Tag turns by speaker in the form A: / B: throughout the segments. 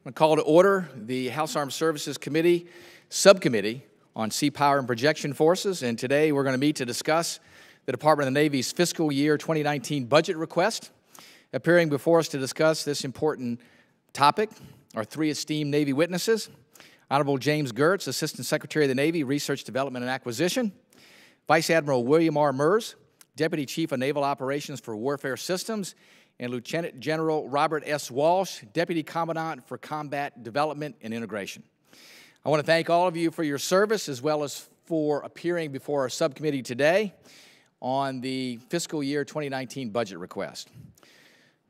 A: I call to order the House Armed Services Committee Subcommittee on Seapower and Projection Forces, and today we're going to meet to discuss the Department of the Navy's fiscal year 2019 budget request. Appearing before us to discuss this important topic are three esteemed Navy witnesses: Honorable James Geurts, Assistant Secretary of the Navy, Research, Development, and Acquisition; Vice Admiral William R. Merz, Deputy Chief of Naval Operations for Warfare Systems; and Lieutenant General Robert S. Walsh, Deputy Commandant for Combat Development and Integration. I want to thank all of you for your service as well as for appearing before our subcommittee today on the fiscal year 2019 budget request.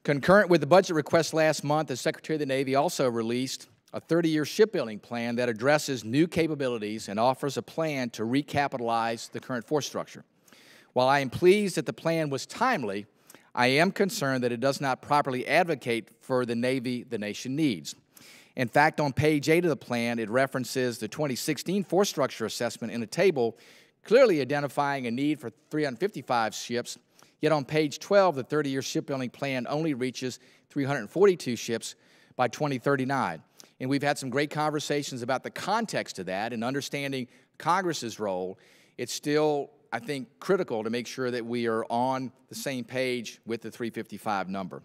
A: Concurrent with the budget request last month, the Secretary of the Navy also released a 30-year shipbuilding plan that addresses new capabilities and offers a plan to recapitalize the current force structure. While I am pleased that the plan was timely, I am concerned that it does not properly advocate for the Navy the nation needs. In fact, on page 8 of the plan, it references the 2016 force structure assessment in a table clearly identifying a need for 355 ships, yet on page 12, the 30-year shipbuilding plan only reaches 342 ships by 2039. And we've had some great conversations about the context of that and understanding Congress's role. It's still, I think, critical to make sure that we are on the same page with the 355 number.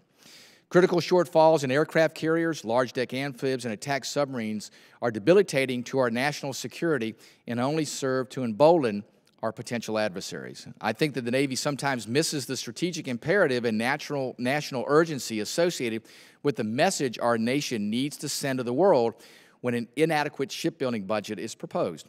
A: Critical shortfalls in aircraft carriers, large deck amphibs, and attack submarines are debilitating to our national security and only serve to embolden our potential adversaries. I think that the Navy sometimes misses the strategic imperative and national urgency associated with the message our nation needs to send to the world when an inadequate shipbuilding budget is proposed.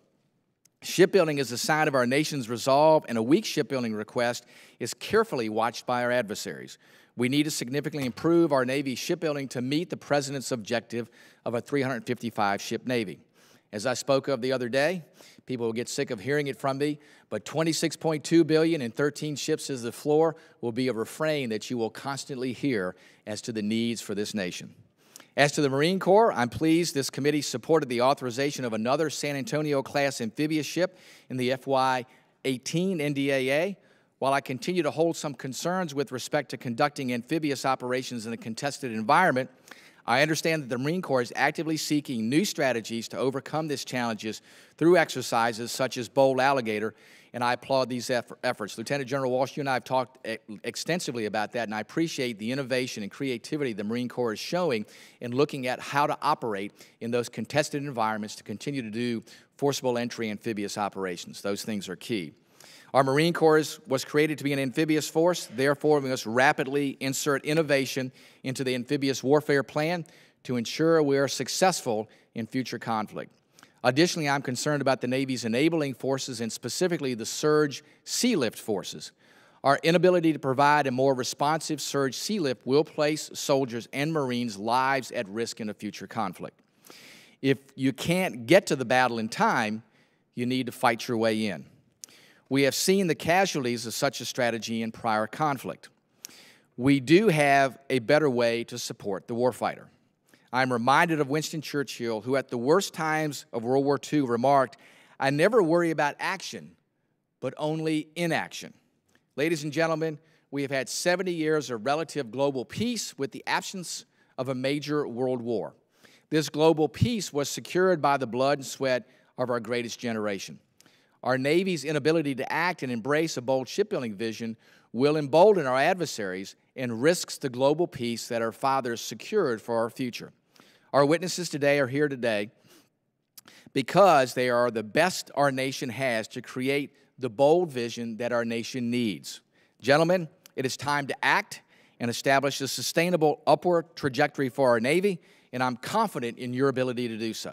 A: Shipbuilding is a sign of our nation's resolve, and a weak shipbuilding request is carefully watched by our adversaries. We need to significantly improve our Navy shipbuilding to meet the President's objective of a 355-ship Navy. As I spoke of the other day, people will get sick of hearing it from me, but $26.2 billion and 13 ships as the floor will be a refrain that you will constantly hear as to the needs for this nation. As to the Marine Corps, I'm pleased this committee supported the authorization of another San Antonio-class amphibious ship in the FY19 NDAA. While I continue to hold some concerns with respect to conducting amphibious operations in a contested environment, I understand that the Marine Corps is actively seeking new strategies to overcome these challenges through exercises such as Bold Alligator, and I applaud these efforts. Lieutenant General Walsh, you and I have talked extensively about that, and I appreciate the innovation and creativity the Marine Corps is showing in looking at how to operate in those contested environments to continue to do forcible entry amphibious operations. Those things are key. Our Marine Corps was created to be an amphibious force. Therefore, we must rapidly insert innovation into the amphibious warfare plan to ensure we are successful in future conflict. Additionally, I'm concerned about the Navy's enabling forces and specifically the surge sea lift forces. Our inability to provide a more responsive surge sea lift will place soldiers and Marines' lives at risk in a future conflict. If you can't get to the battle in time, you need to fight your way in. We have seen the casualties of such a strategy in prior conflict. We do have a better way to support the warfighter. I'm reminded of Winston Churchill, who at the worst times of World War II remarked, "I never worry about action, but only inaction." Ladies and gentlemen, we have had 70 years of relative global peace with the absence of a major world war. This global peace was secured by the blood and sweat of our greatest generation. Our Navy's inability to act and embrace a bold shipbuilding vision will embolden our adversaries and risks the global peace that our fathers secured for our future. Our witnesses today are here today because they are the best our nation has to create the bold vision that our nation needs. Gentlemen, it is time to act and establish a sustainable upward trajectory for our Navy, and I'm confident in your ability to do so.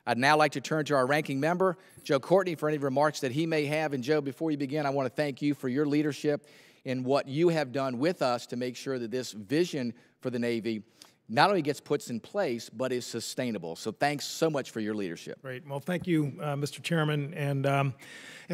A: I'd now like to turn to our ranking member, Joe Courtney, for any remarks that he may have. And Joe, before you begin, I want to thank you for your leadership and what you have done with us to make sure that this vision for the Navy not only gets put in place, but is sustainable. So thanks so much for your leadership.
B: Great. Well, thank you, Mr. Chairman, and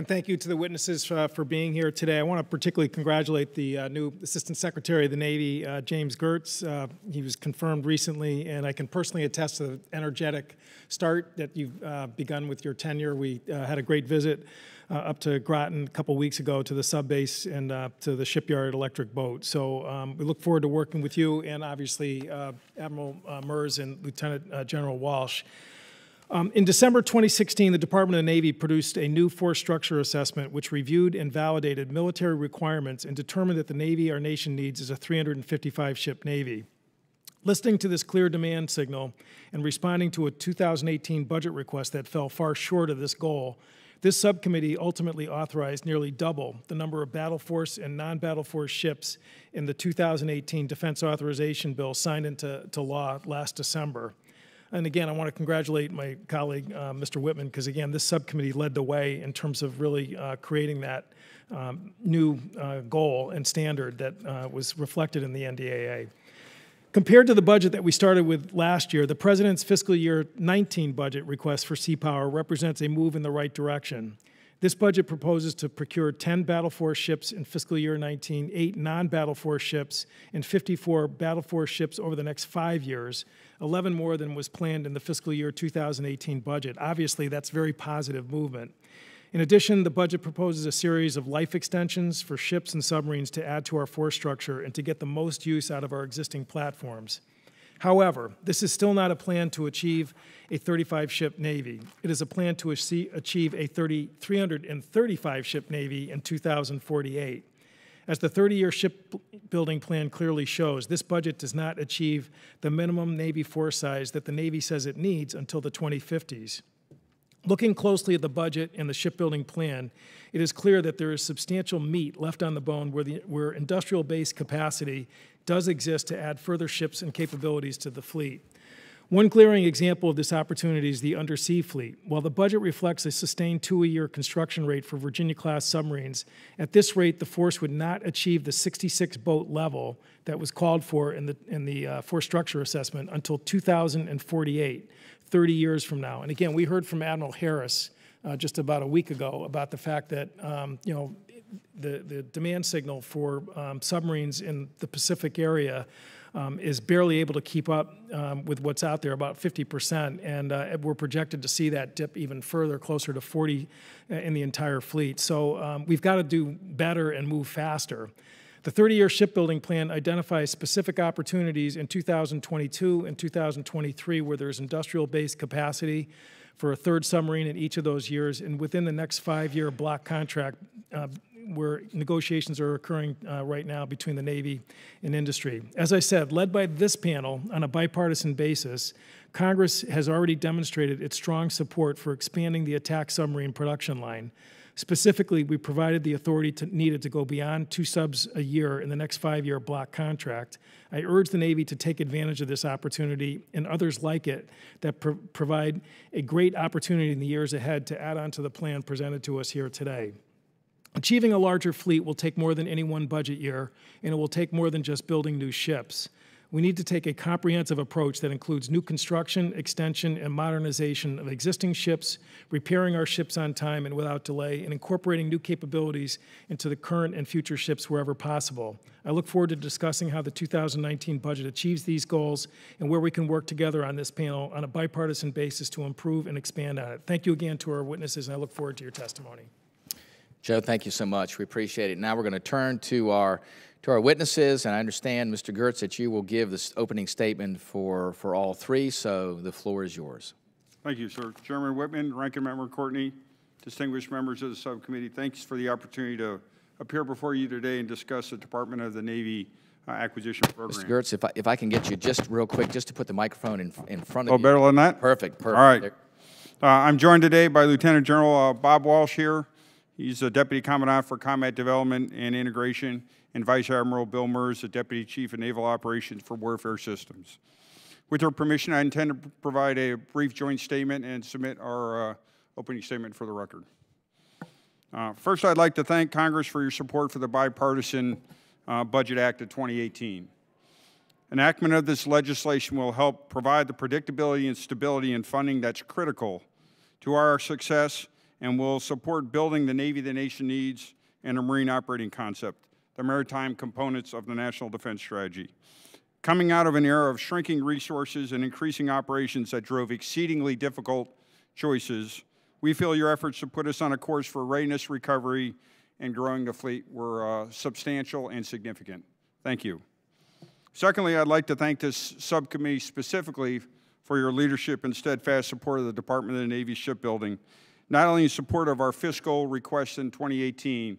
B: thank you to the witnesses for being here today. I want to particularly congratulate the new Assistant Secretary of the Navy, James Geurts. He was confirmed recently, and I can personally attest to the energetic start that you've begun with your tenure. We had a great visit up to Groton a couple weeks ago to the subbase and to the shipyard electric boat. So we look forward to working with you and obviously Admiral Merz and Lieutenant General Walsh. In December 2016, the Department of the Navy produced a new force structure assessment which reviewed and validated military requirements and determined that the Navy our nation needs is a 355-ship Navy. Listening to this clear demand signal and responding to a 2018 budget request that fell far short of this goal, this subcommittee ultimately authorized nearly double the number of battle force and non-battle force ships in the 2018 Defense Authorization Bill signed into law last December. And again, I want to congratulate my colleague, Mr. Whitman, because again, this subcommittee led the way in terms of really creating that new goal and standard that was reflected in the NDAA. Compared to the budget that we started with last year, the President's fiscal year 19 budget request for Seapower represents a move in the right direction. This budget proposes to procure 10 battle force ships in fiscal year 19, 8 non-battle force ships, and 54 battle force ships over the next 5 years, 11 more than was planned in the fiscal year 2018 budget. Obviously, that's very positive movement. In addition, the budget proposes a series of life extensions for ships and submarines to add to our force structure and to get the most use out of our existing platforms. However, this is still not a plan to achieve a 35-ship Navy. It is a plan to achieve a 335-ship Navy in 2048. As the 30-year shipbuilding plan clearly shows, this budget does not achieve the minimum Navy force size that the Navy says it needs until the 2050s. Looking closely at the budget and the shipbuilding plan, it is clear that there is substantial meat left on the bone where industrial-based capacity does exist to add further ships and capabilities to the fleet. One glaring example of this opportunity is the Undersea Fleet. While the budget reflects a sustained 2-a-year construction rate for Virginia-class submarines, at this rate, the force would not achieve the 66-boat level that was called for in the force structure assessment until 2048, 30 years from now. And again, we heard from Admiral Harris just about a week ago about the fact that the demand signal for submarines in the Pacific area is barely able to keep up with what's out there, about 50%, and we're projected to see that dip even further, closer to 40 in the entire fleet. So we've got to do better and move faster. The 30-year shipbuilding plan identifies specific opportunities in 2022 and 2023 where there's industrial-based capacity for a third submarine in each of those years, and within the next 5-year block contract where negotiations are occurring right now between the Navy and industry. As I said, led by this panel on a bipartisan basis, Congress has already demonstrated its strong support for expanding the attack submarine production line. Specifically, we provided the authority needed to go beyond 2 subs a year in the next 5-year block contract. I urge the Navy to take advantage of this opportunity and others like it that provide a great opportunity in the years ahead to add on to the plan presented to us here today. Achieving a larger fleet will take more than any one budget year, and it will take more than just building new ships. We need to take a comprehensive approach that includes new construction, extension, and modernization of existing ships, repairing our ships on time and without delay, and incorporating new capabilities into the current and future ships wherever possible. I look forward to discussing how the 2019 budget achieves these goals and where we can work together on this panel on a bipartisan basis to improve and expand on it. Thank you again to our witnesses, and I look forward to your testimony.
A: Joe, thank you so much. We appreciate it. Now we're going to turn to our witnesses, and I understand, Mr. Geurts, that you will give this opening statement for all three, so the floor is yours.
C: Thank you, sir. Chairman Whitman, Ranking Member Courtney, distinguished members of the subcommittee, thanks for the opportunity to appear before you today and discuss the Department of the Navy acquisition program.
A: Mr. Geurts, if I can get you just real quick, just to put the microphone in front of you.
C: Oh, better than that?
A: Perfect, perfect.
C: All right. I'm joined today by Lieutenant General Bob Walsh here. He's the Deputy Commandant for Combat Development and Integration, and Vice Admiral Bill Merz, the Deputy Chief of Naval Operations for Warfare Systems. With your permission, I intend to provide a brief joint statement and submit our opening statement for the record. First, I'd like to thank Congress for your support for the Bipartisan Budget Act of 2018. Enactment of this legislation will help provide the predictability and stability in funding that's critical to our success and will support building the Navy the nation needs and a Marine operating concept, the maritime components of the National Defense Strategy. Coming out of an era of shrinking resources and increasing operations that drove exceedingly difficult choices, We feel your efforts to put us on a course for readiness recovery and growing the fleet were substantial and significant. Thank you. Secondly, I'd like to thank this subcommittee specifically for your leadership and steadfast support of the Department of the Navy shipbuilding, not only in support of our fiscal request in 2018,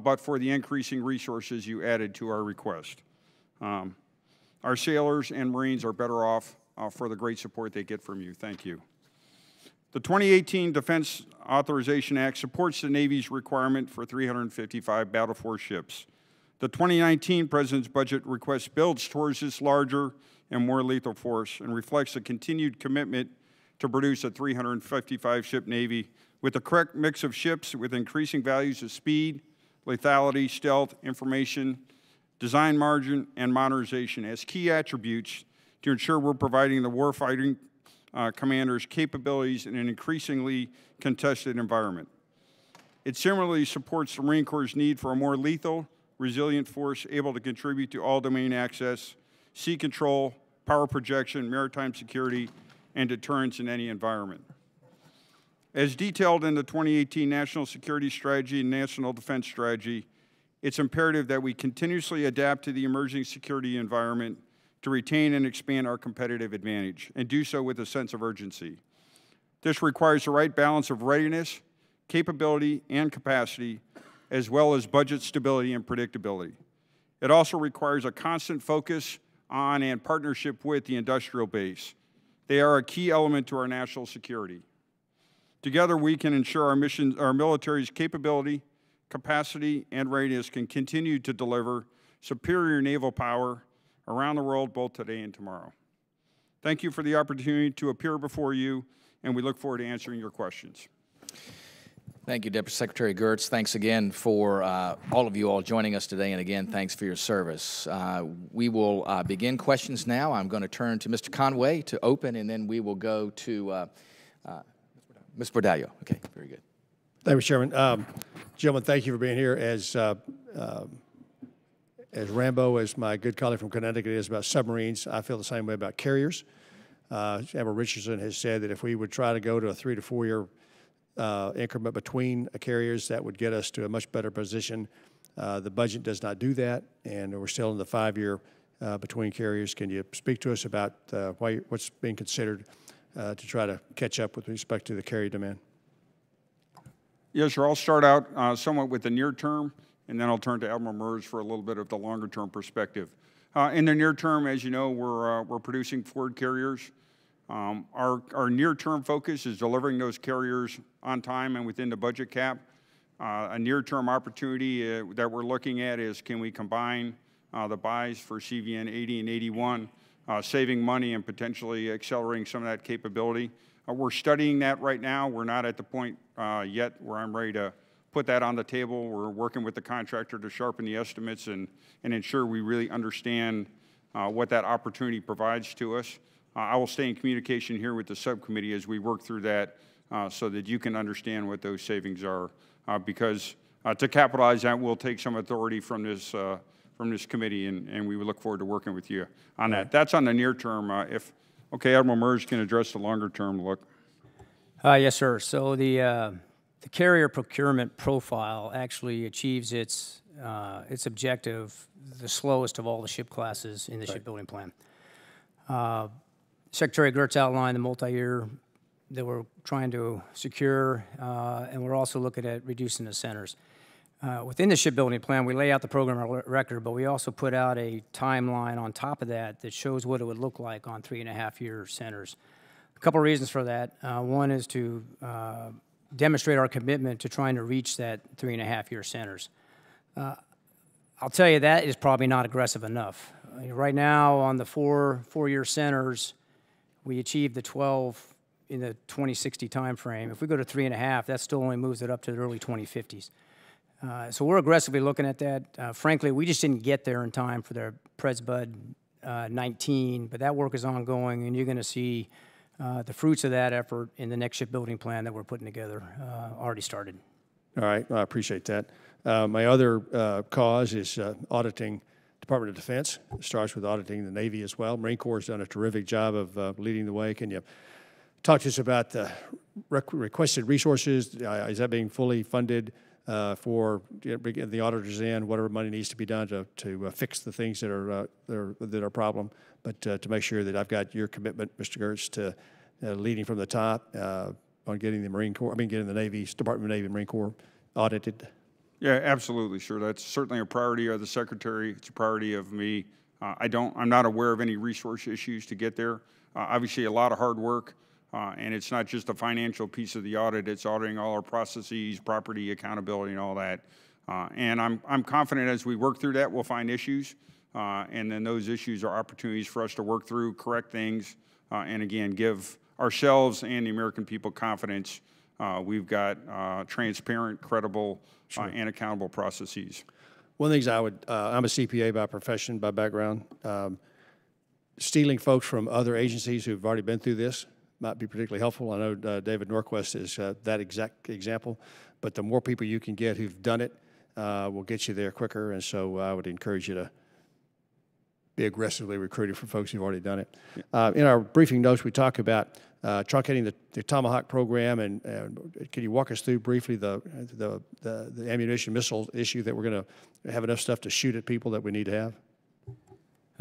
C: but for the increasing resources you added to our request. Our sailors and Marines are better off for the great support they get from you. Thank you. The 2018 Defense Authorization Act supports the Navy's requirement for 355 Battle Force ships. The 2019 President's budget request builds towards this larger and more lethal force and reflects a continued commitment to produce a 355-ship Navy with the correct mix of ships with increasing values of speed, lethality, stealth, information, design margin, and modernization as key attributes to ensure we're providing the warfighting commanders capabilities in an increasingly contested environment. It similarly supports the Marine Corps' need for a more lethal, resilient force able to contribute to all domain access, sea control, power projection, maritime security, and deterrence in any environment. As detailed in the 2018 National Security Strategy and National Defense Strategy, it's imperative that we continuously adapt to the emerging security environment to retain and expand our competitive advantage, and do so with a sense of urgency. This requires the right balance of readiness, capability, and capacity, as well as budget stability and predictability. It also requires a constant focus on and partnership with the industrial base. They are a key element to our national security. Together, we can ensure our military's capability, capacity, and readiness can continue to deliver superior naval power around the world, both today and tomorrow. Thank you for the opportunity to appear before you, and we look forward to answering your questions.
A: Thank you, Deputy Secretary Geurts. Thanks again for all of you all joining us today, and again, thanks for your service. We will begin questions now. I'm going to turn to Mr. Conway to open, and then we will go to Ms. Bordallo. Okay, very good.
D: Thank you, Chairman. Gentlemen, thank you for being here. As Rambo, as my good colleague from Connecticut is about submarines, I feel the same way about carriers. Admiral Richardson has said that if we would try to go to a 3 to 4 year increment between carriers, that would get us to a much better position. The budget does not do that, and we're still in the 5 year between carriers. Can you speak to us about what's being considered to try to catch up with respect to the carrier demand?
C: Yes, sir. I'll start out somewhat with the near term, and then I'll turn to Admiral Merz for a little bit of the longer term perspective. In the near term, as you know, we're producing Ford carriers. Our near term focus is delivering those carriers on time and within the budget cap. A near term opportunity that we're looking at is, can we combine the buys for CVN 80 and 81, saving money and potentially accelerating some of that capability. We're studying that right now. We're not at the point yet where I'm ready to put that on the table. We're working with the contractor to sharpen the estimates and ensure we really understand what that opportunity provides to us. I will stay in communication here with the subcommittee as we work through that so that you can understand what those savings are, because to capitalize that, we'll take some authority from this committee, and we would look forward to working with you on that. That's on the near term. Okay, Admiral Merz can address the longer term look.
E: Yes, sir. So the carrier procurement profile actually achieves its objective the slowest of all the ship classes in the shipbuilding plan. Secretary Geurts outlined the multi-year that we're trying to secure, and we're also looking at reducing the centers. Within the shipbuilding plan, we lay out the program record, but we also put out a timeline on top of that that shows what it would look like on 3.5 year centers. A couple of reasons for that. One is to demonstrate our commitment to trying to reach that 3.5 year centers. I'll tell you, that is probably not aggressive enough. Right now, on the four year centers, we achieved the 12 in the 2060 timeframe. If we go to 3.5, that still only moves it up to the early 2050s. So we're aggressively looking at that. Frankly, we just didn't get there in time for the Pres-Bud 19, but that work is ongoing, and you're going to see the fruits of that effort in the next shipbuilding plan that we're putting together already started.
D: All right, I appreciate that. My other cause is auditing Department of Defense. It starts with auditing the Navy as well. Marine Corps has done a terrific job of leading the way. Can you talk to us about the requested resources. Is that being fully funded for getting the auditors in, whatever money needs to be done to fix the things that are a problem, but to make sure that I've got your commitment, Mr. Geurts, to leading from the top on getting the Marine Corps, getting the Navy's Department of Navy and Marine Corps audited.
C: Yeah, absolutely, sure. That's certainly a priority of the Secretary. It's a priority of me. I'm not aware of any resource issues to get there. Obviously, a lot of hard work, and it's not just the financial piece of the audit. It's auditing all our processes, property accountability, and all that. And I'm confident as we work through that, we'll find issues, and then those issues are opportunities for us to work through, correct things, and again, give ourselves and the American people confidence we've got transparent, credible, and accountable processes.
D: One of the things I'm a CPA by profession, by background. Stealing folks from other agencies who've already been through this might be particularly helpful. I know David Norquist is that exact example, but the more people you can get who've done it will get you there quicker, and so I would encourage you to be aggressively recruited for folks who've already done it. In our briefing notes, we talk about truncating the Tomahawk program, and can you walk us through briefly the ammunition missile issue that we're going to have enough stuff to shoot at people that we need to have?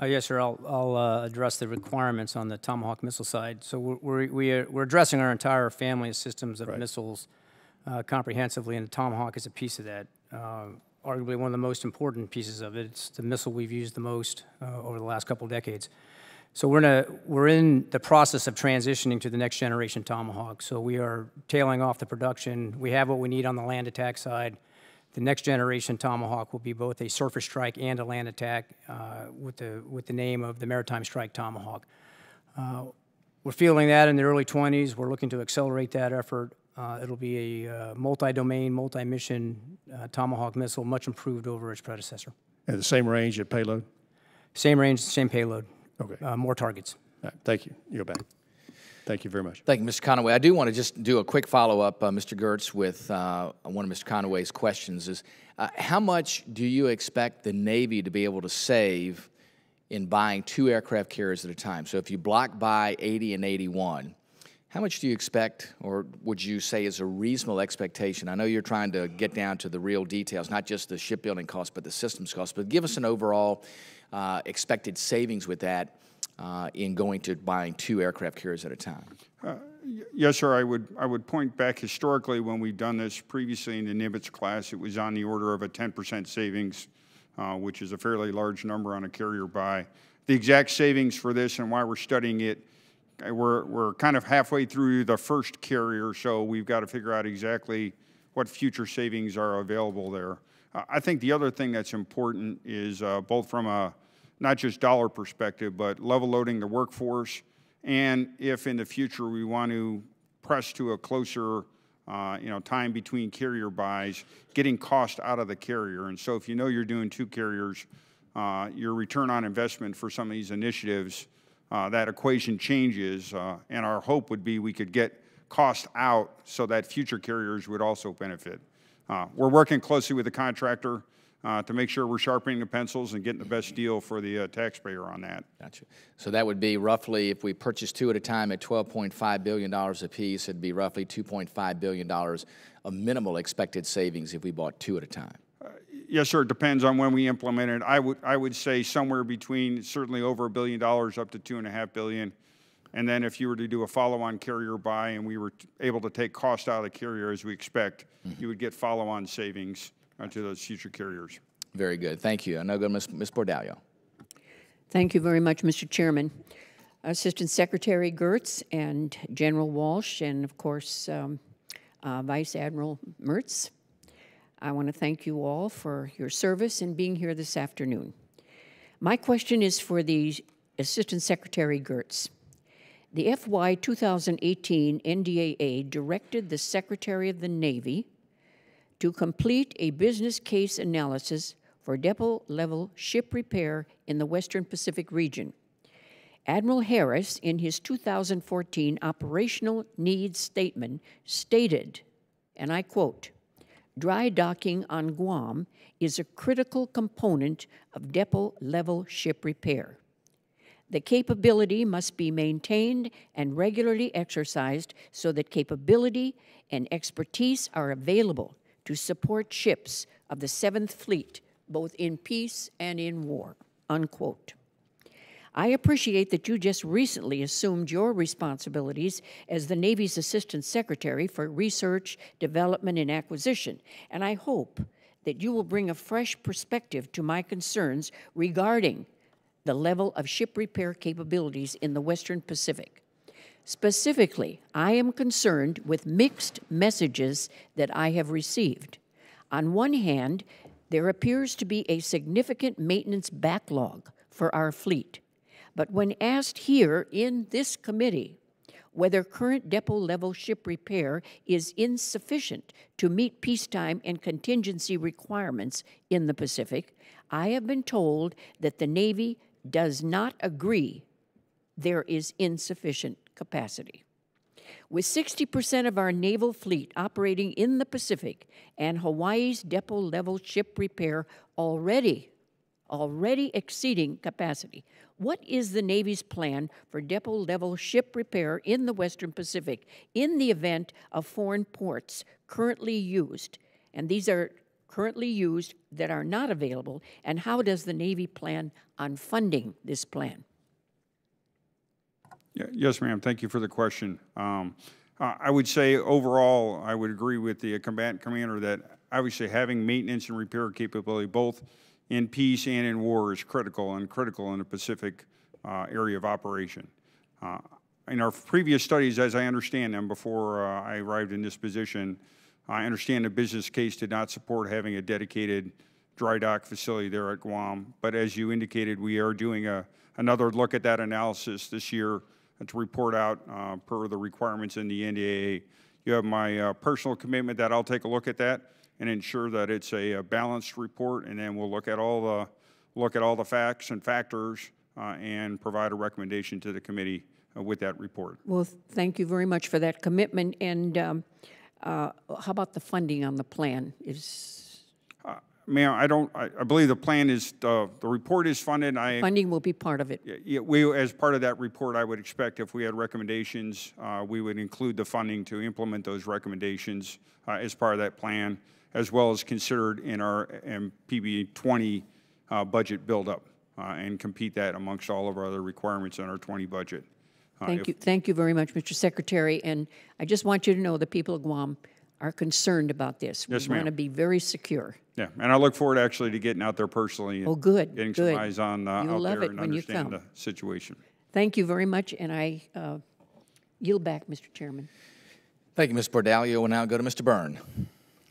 E: Yes, sir. I'll address the requirements on the Tomahawk missile side. So we're addressing our entire family of systems of missiles comprehensively, and the Tomahawk is a piece of that. Arguably one of the most important pieces of it. It's the missile we've used the most over the last couple of decades. So we're in the process of transitioning to the next generation Tomahawk. So we are tailing off the production. We have what we need on the land attack side. The next generation Tomahawk will be both a surface strike and a land attack with the name of the Maritime Strike Tomahawk. We're feeling that in the early 20s. We're looking to accelerate that effort. It'll be a multi-domain, multi-mission Tomahawk missile, much improved over its predecessor.
D: And the same range and payload?
E: Same range, same payload.
D: Okay.
E: More targets.
D: All right, thank you. You go back. Thank you very much.
A: Thank you, Mr. Conaway. I do want to just do a quick follow-up, Mr. Geurts, with one of Mr. Conaway's questions is, how much do you expect the Navy to be able to save in buying 2 aircraft carriers at a time? So if you block buy 80 and 81, how much do you expect, or would you say is a reasonable expectation? I know you're trying to get down to the real details, not just the shipbuilding costs, but the systems costs, but give us an overall expected savings with that in going to buying 2 aircraft carriers at a time.
C: Yes, sir. I would point back historically when we've done this previously in the Nimitz class. It was on the order of a 10% savings, which is a fairly large number on a carrier buy. The exact savings for this and why we're studying it, we're kind of halfway through the first carrier, so we've got to figure out exactly what future savings are available there. I think the other thing that's important is both from a not just dollar perspective, but level loading the workforce, and if in the future we want to press to a closer time between carrier buys, getting cost out of the carrier. And so if you know you're doing 2 carriers, your return on investment for some of these initiatives, that equation changes, and our hope would be we could get cost out so that future carriers would also benefit. We're working closely with the contractor to make sure we're sharpening the pencils and getting the best deal for the taxpayer on that.
A: Gotcha. So that would be roughly, if we purchase 2 at a time at $12.5 billion apiece, it'd be roughly $2.5 billion of minimal expected savings if we bought 2 at a time.
C: Yes, sir. It depends on when we implement it. I would say somewhere between certainly over $1 billion up to $2.5 billion. And then if you were to do a follow-on carrier buy and we were able to take cost out of the carrier as we expect, you would get follow-on savings to those future carriers. Very good. Thank you. I now go to Ms. Bordallo.
F: Thank you very much, Mr. Chairman. Assistant Secretary Geurts and General Walsh, and of course, Vice Admiral Merz. I want to thank you all for your service and being here this afternoon. My question is for the Assistant Secretary Geurts. The FY 2018 NDAA directed the Secretary of the Navy to complete a business case analysis for depot-level ship repair in the Western Pacific region. Admiral Harris, in his 2014 operational needs statement, stated, and I quote, "Dry docking on Guam is a critical component of depot-level ship repair. The capability must be maintained and regularly exercised so that capability and expertise are available to support ships of the 7th Fleet, both in peace and in war," unquote. I appreciate that you just recently assumed your responsibilities as the Navy's Assistant Secretary for Research, Development, and Acquisition, and I hope that you will bring a fresh perspective to my concerns regarding the level of ship repair capabilities in the Western Pacific. Specifically, I am concerned with mixed messages that I have received. On one hand, there appears to be a significant maintenance backlog for our fleet. But when asked here in this committee whether current depot-level ship repair is insufficient to meet peacetime and contingency requirements in the Pacific, I have been told that the Navy does not agree there is insufficient capacity. With 60% of our naval fleet operating in the Pacific and Hawaii's depot-level ship repair already exceeding capacity, what is the Navy's plan for depot-level ship repair in the Western Pacific in the event of foreign ports currently used? And these are currently used that are not available, and how does the Navy plan on funding this plan?
C: Yes, ma'am. Thank you for the question. I would say overall, I would agree with the combatant commander that obviously having maintenance and repair capability both in peace and in war is critical in the Pacific area of operation. In our previous studies, as I understand them before I arrived in this position, I understand the business case did not support having a dedicated dry dock facility there at Guam. But as you indicated, we are doing another look at that analysis this year to report out per the requirements in the NDAA. You have my personal commitment that I'll take a look at that and ensure that it's a balanced report, and then we'll look at all the facts and factors and provide a recommendation to the committee with that report.
F: Well, thank you very much for that commitment. And how about the funding on the plan?
C: Ma'am, I believe the plan is, the report is funded.
F: Funding will be part of it.
C: Yeah, as part of that report, I would expect if we had recommendations, we would include the funding to implement those recommendations as part of that plan, as well as considered in our PB20 budget buildup and compete that amongst all of our other requirements in our 20 budget.
F: Thank you very much, Mr. Secretary. And I just want you to know the people of Guam are concerned about this.
C: Yes,
F: we want to be very secure.
C: Yeah, and I look forward actually to getting out there personally and getting some eyes on out there and understand the situation.
F: Thank you very much, and I yield back, Mr. Chairman.
A: Thank you, Ms. Bordalio. We'll now go to Mr. Byrne.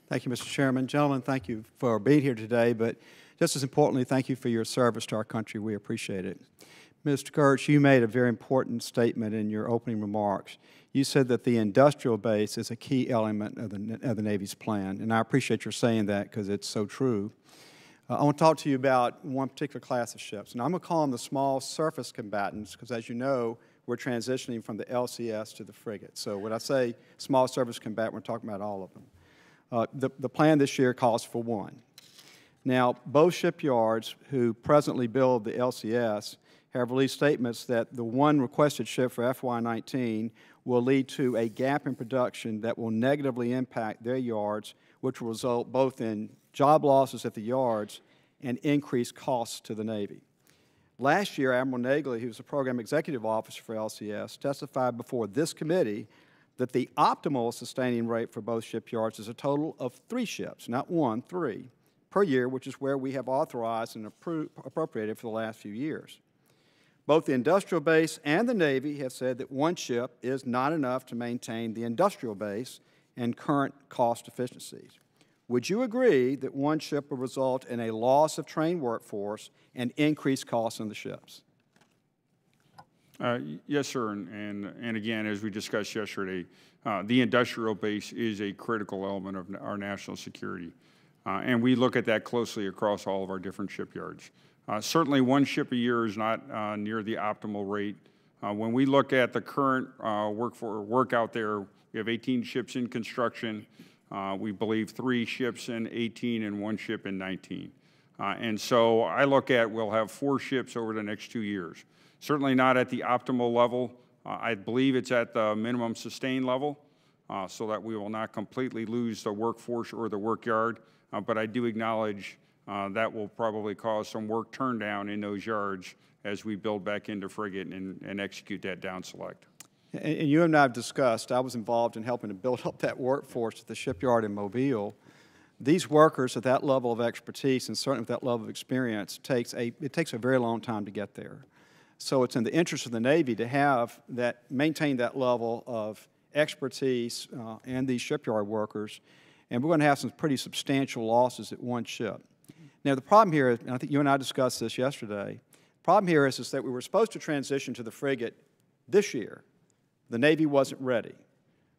G: Thank you, Mr. Chairman. Gentlemen, thank you for being here today, but just as importantly, thank you for your service to our country. We appreciate it. Mr. Geurts, you made a very important statement in your opening remarks. You said that the industrial base is a key element of the Navy's plan, and I appreciate your saying that because it's so true. I want to talk to you about one particular class of ships, and I'm going to call them the small surface combatants because, as you know, we're transitioning from the LCS to the frigate. So when I say small surface combatant, we're talking about all of them. The plan this year calls for one. Now, both shipyards who presently build the LCS have released statements that the one requested ship for FY19 will lead to a gap in production that will negatively impact their yards, which will result both in job losses at the yards and increased costs to the Navy. Last year, Admiral Nagley, who was the program executive officer for LCS, testified before this committee that the optimal sustaining rate for both shipyards is a total of 3 ships, not 1, 3, per year, which is where we have authorized and appropriated for the last few years. Both the industrial base and the Navy have said that 1 ship is not enough to maintain the industrial base and current cost efficiencies. Would you agree that 1 ship will result in a loss of trained workforce and increased costs on the ships?
C: Yes, sir. And again, as we discussed yesterday, the industrial base is a critical element of our national security. And we look at that closely across all of our different shipyards. Certainly 1 ship a year is not near the optimal rate. When we look at the current work out there, we have 18 ships in construction. We believe 3 ships in 18 and 1 ship in 19. And so I look at we'll have 4 ships over the next 2 years. Certainly not at the optimal level. I believe it's at the minimum sustained level, so that we will not completely lose the workforce or the work yard. But I do acknowledge that will probably cause some work turn down in those yards as we build back into frigate and execute that down select.
G: And you and I have discussed, I was involved in helping to build up that workforce at the shipyard in Mobile. These workers at that level of expertise and certainly with that level of experience it takes a very long time to get there. So it's in the interest of the Navy to have maintain that level of expertise and these shipyard workers, and we're going to have some pretty substantial losses at one ship. Now the problem here, and I think you and I discussed this yesterday, the problem here is that we were supposed to transition to the frigate this year. The Navy wasn't ready.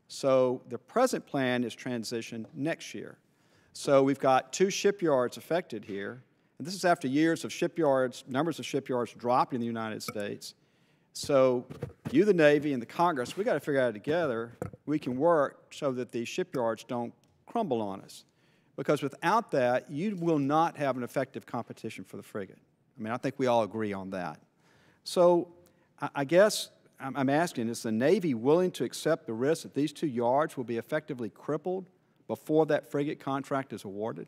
G: So the present plan is transition next year. So we've got 2 shipyards affected here, and this is after years of numbers of shipyards dropping in the United States. So you, the Navy, and the Congress, we've got to figure out together we can work so that these shipyards don't crumble on us. Because without that, you will not have an effective competition for the frigate. I mean, I think we all agree on that. So I guess I'm asking, is the Navy willing to accept the risk that these 2 yards will be effectively crippled before that frigate contract is awarded?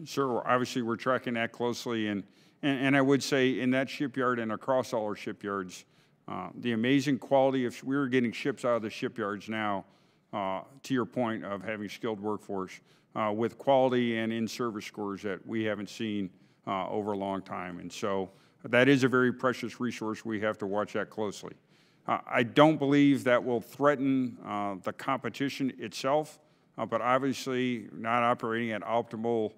C: Sure. Obviously, we're tracking that closely, and I would say in that shipyard and across all our shipyards, the amazing quality of we're getting ships out of the shipyards now. To your point of having skilled workforce with quality and in-service scores that we haven't seen over a long time, and so that is a very precious resource. We have to watch that closely. I don't believe that will threaten the competition itself, but obviously not operating at optimal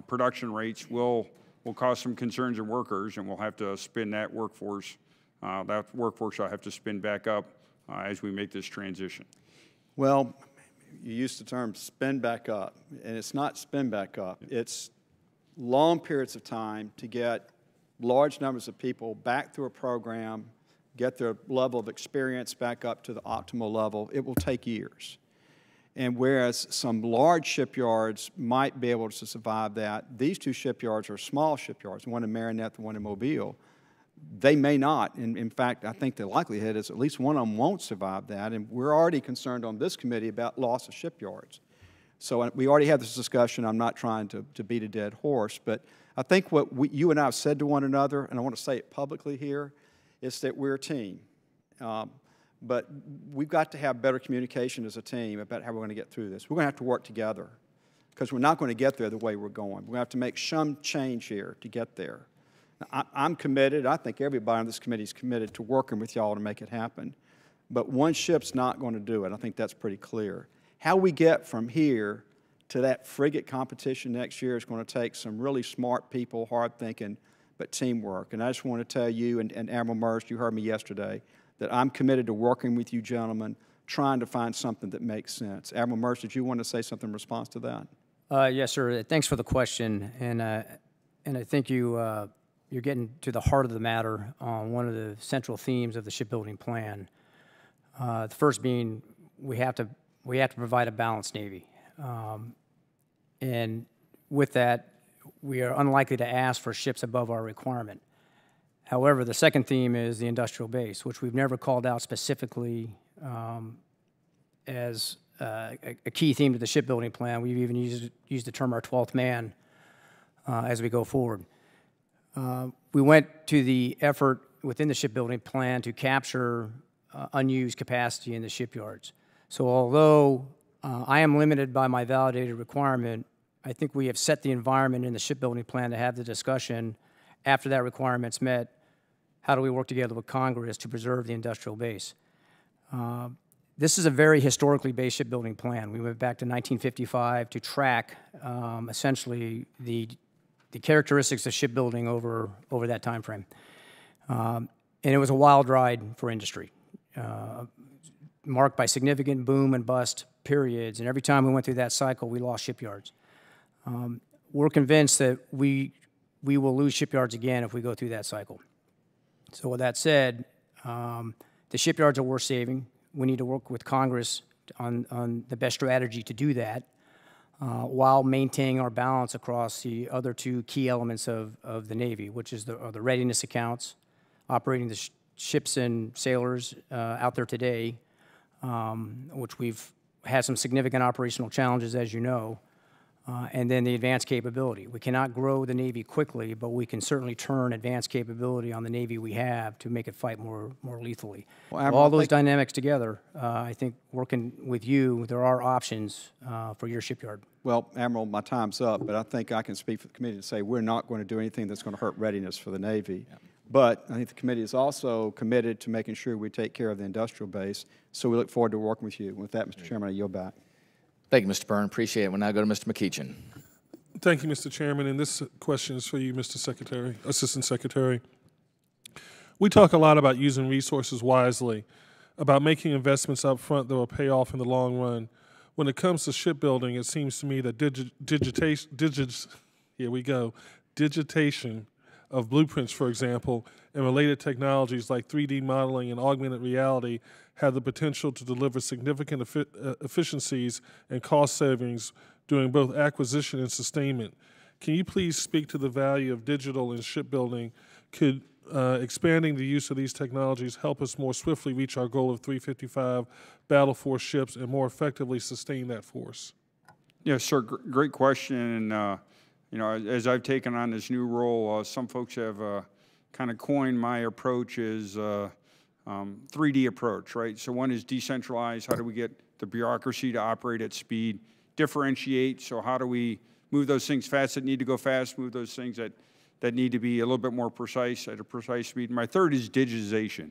C: production rates will cause some concerns in workers, and we'll have to spin that workforce. That workforce will have to spin back up as we make this transition.
G: Well, you used the term spin back up, and it's not spin back up. It's long periods of time to get large numbers of people back through a program, get their level of experience back up to the optimal level. It will take years. And whereas some large shipyards might be able to survive that, these 2 shipyards are small shipyards, one in Marinette and one in Mobile. They may not. And in fact, I think the likelihood is at least one of them won't survive that. And we're already concerned on this committee about loss of shipyards. So we already had this discussion. I'm not trying to beat a dead horse, but I think what you and I have said to one another, and I want to say it publicly here, is that we're a team. But we've got to have better communication as a team about how we're going to get through this. We're going to have to work together because we're not going to get there the way we're going. We're going to have to make some change here to get there. Now, I'm committed. I think everybody on this committee is committed to working with y'all to make it happen. But one ship's not going to do it. I think that's pretty clear. How we get from here to that frigate competition next year is going to take some really smart people, hard thinking, but teamwork. And I just want to tell you and Admiral Merz, you heard me yesterday, that I'm committed to working with you gentlemen, trying to find something that makes sense. Admiral Merz, did you want to say something in response to that?
E: Yes, sir. Thanks for the question. And I think you're getting to the heart of the matter on one of the central themes of the shipbuilding plan. The first being we have to provide a balanced Navy. And with that, we are unlikely to ask for ships above our requirement. However, the second theme is the industrial base, which we've never called out specifically as a key theme to the shipbuilding plan. We've even used the term our 12th man as we go forward. We went to the effort within the shipbuilding plan to capture unused capacity in the shipyards. So although I am limited by my validated requirement, I think we have set the environment in the shipbuilding plan to have the discussion after that requirement's met. How do we work together with Congress to preserve the industrial base? This is a very historically based shipbuilding plan. We went back to 1955 to track essentially the characteristics of shipbuilding over that time frame. And it was a wild ride for industry, marked by significant boom and bust periods. And every time we went through that cycle, we lost shipyards. We're convinced that we will lose shipyards again if we go through that cycle. So with that said, the shipyards are worth saving. We need to work with Congress on the best strategy to do that while maintaining our balance across the other 2 key elements of the Navy, which is the readiness accounts operating the ships and sailors out there today, which we've had some significant operational challenges, as you know, and then the advanced capability. We cannot grow the Navy quickly, but we can certainly turn advanced capability on the Navy we have to make it fight more lethally.
G: Well, Admiral,
E: all those dynamics together, I think working with you, there are options for your shipyard.
G: Well, Admiral, my time's up, but I think I can speak for the committee to say we're not going to do anything that's going to hurt readiness for the Navy. Yeah. But I think the committee is also committed to making sure we take care of the industrial base, so we look forward to working with you. With that, Mr. Chairman, I yield back.
A: Thank you, Mr. Byrne. Appreciate it. We'll now go to Mr. McEachin.
H: Thank you, Mr. Chairman. And this question is for you, Mr. Secretary, Assistant Secretary. We talk a lot about using resources wisely, about making investments up front that will pay off in the long run. When it comes to shipbuilding, it seems to me that digitation of blueprints, for example, and related technologies like 3D modeling and augmented reality have the potential to deliver significant efficiencies and cost savings during both acquisition and sustainment. Can you please speak to the value of digital in shipbuilding? Could expanding the use of these technologies help us more swiftly reach our goal of 355 battle force ships and more effectively sustain that force?
C: Yes, sir. Great question. And you know, as I've taken on this new role, some folks have kind of coined my approach as 3D approach, right? So one is decentralized. How do we get the bureaucracy to operate at speed? Differentiate. So how do we move those things fast that need to go fast, move those things that need to be a little bit more precise at a precise speed? My third is digitization.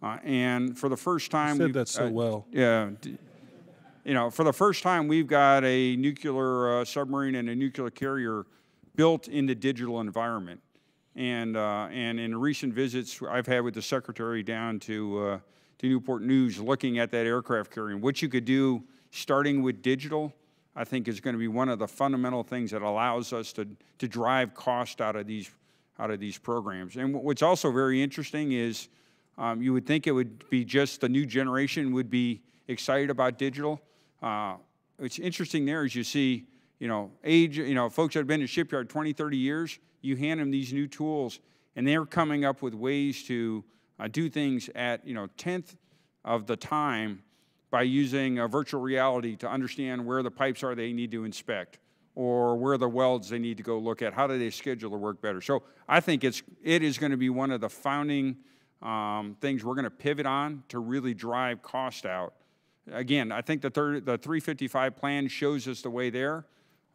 C: And for the first time,
H: you said that so well.
C: Yeah. You know, for the first time, we've got a nuclear submarine and a nuclear carrier built in the digital environment. And in recent visits I've had with the Secretary down to Newport News, looking at that aircraft carrier, and what you could do starting with digital, I think is going to be one of the fundamental things that allows us to drive cost out of these programs. And what's also very interesting is you would think it would be just the new generation would be excited about digital. What's interesting there is you see, folks that have been in shipyard 20, 30 years, you hand them these new tools, and they're coming up with ways to do things at, 1/10 of the time by using virtual reality to understand where the pipes are they need to inspect, or where the welds they need to go look at. How do they schedule their work better? So I think it is going to be one of the founding things we're going to pivot on to really drive cost out. Again, I think the 355 plan shows us the way there.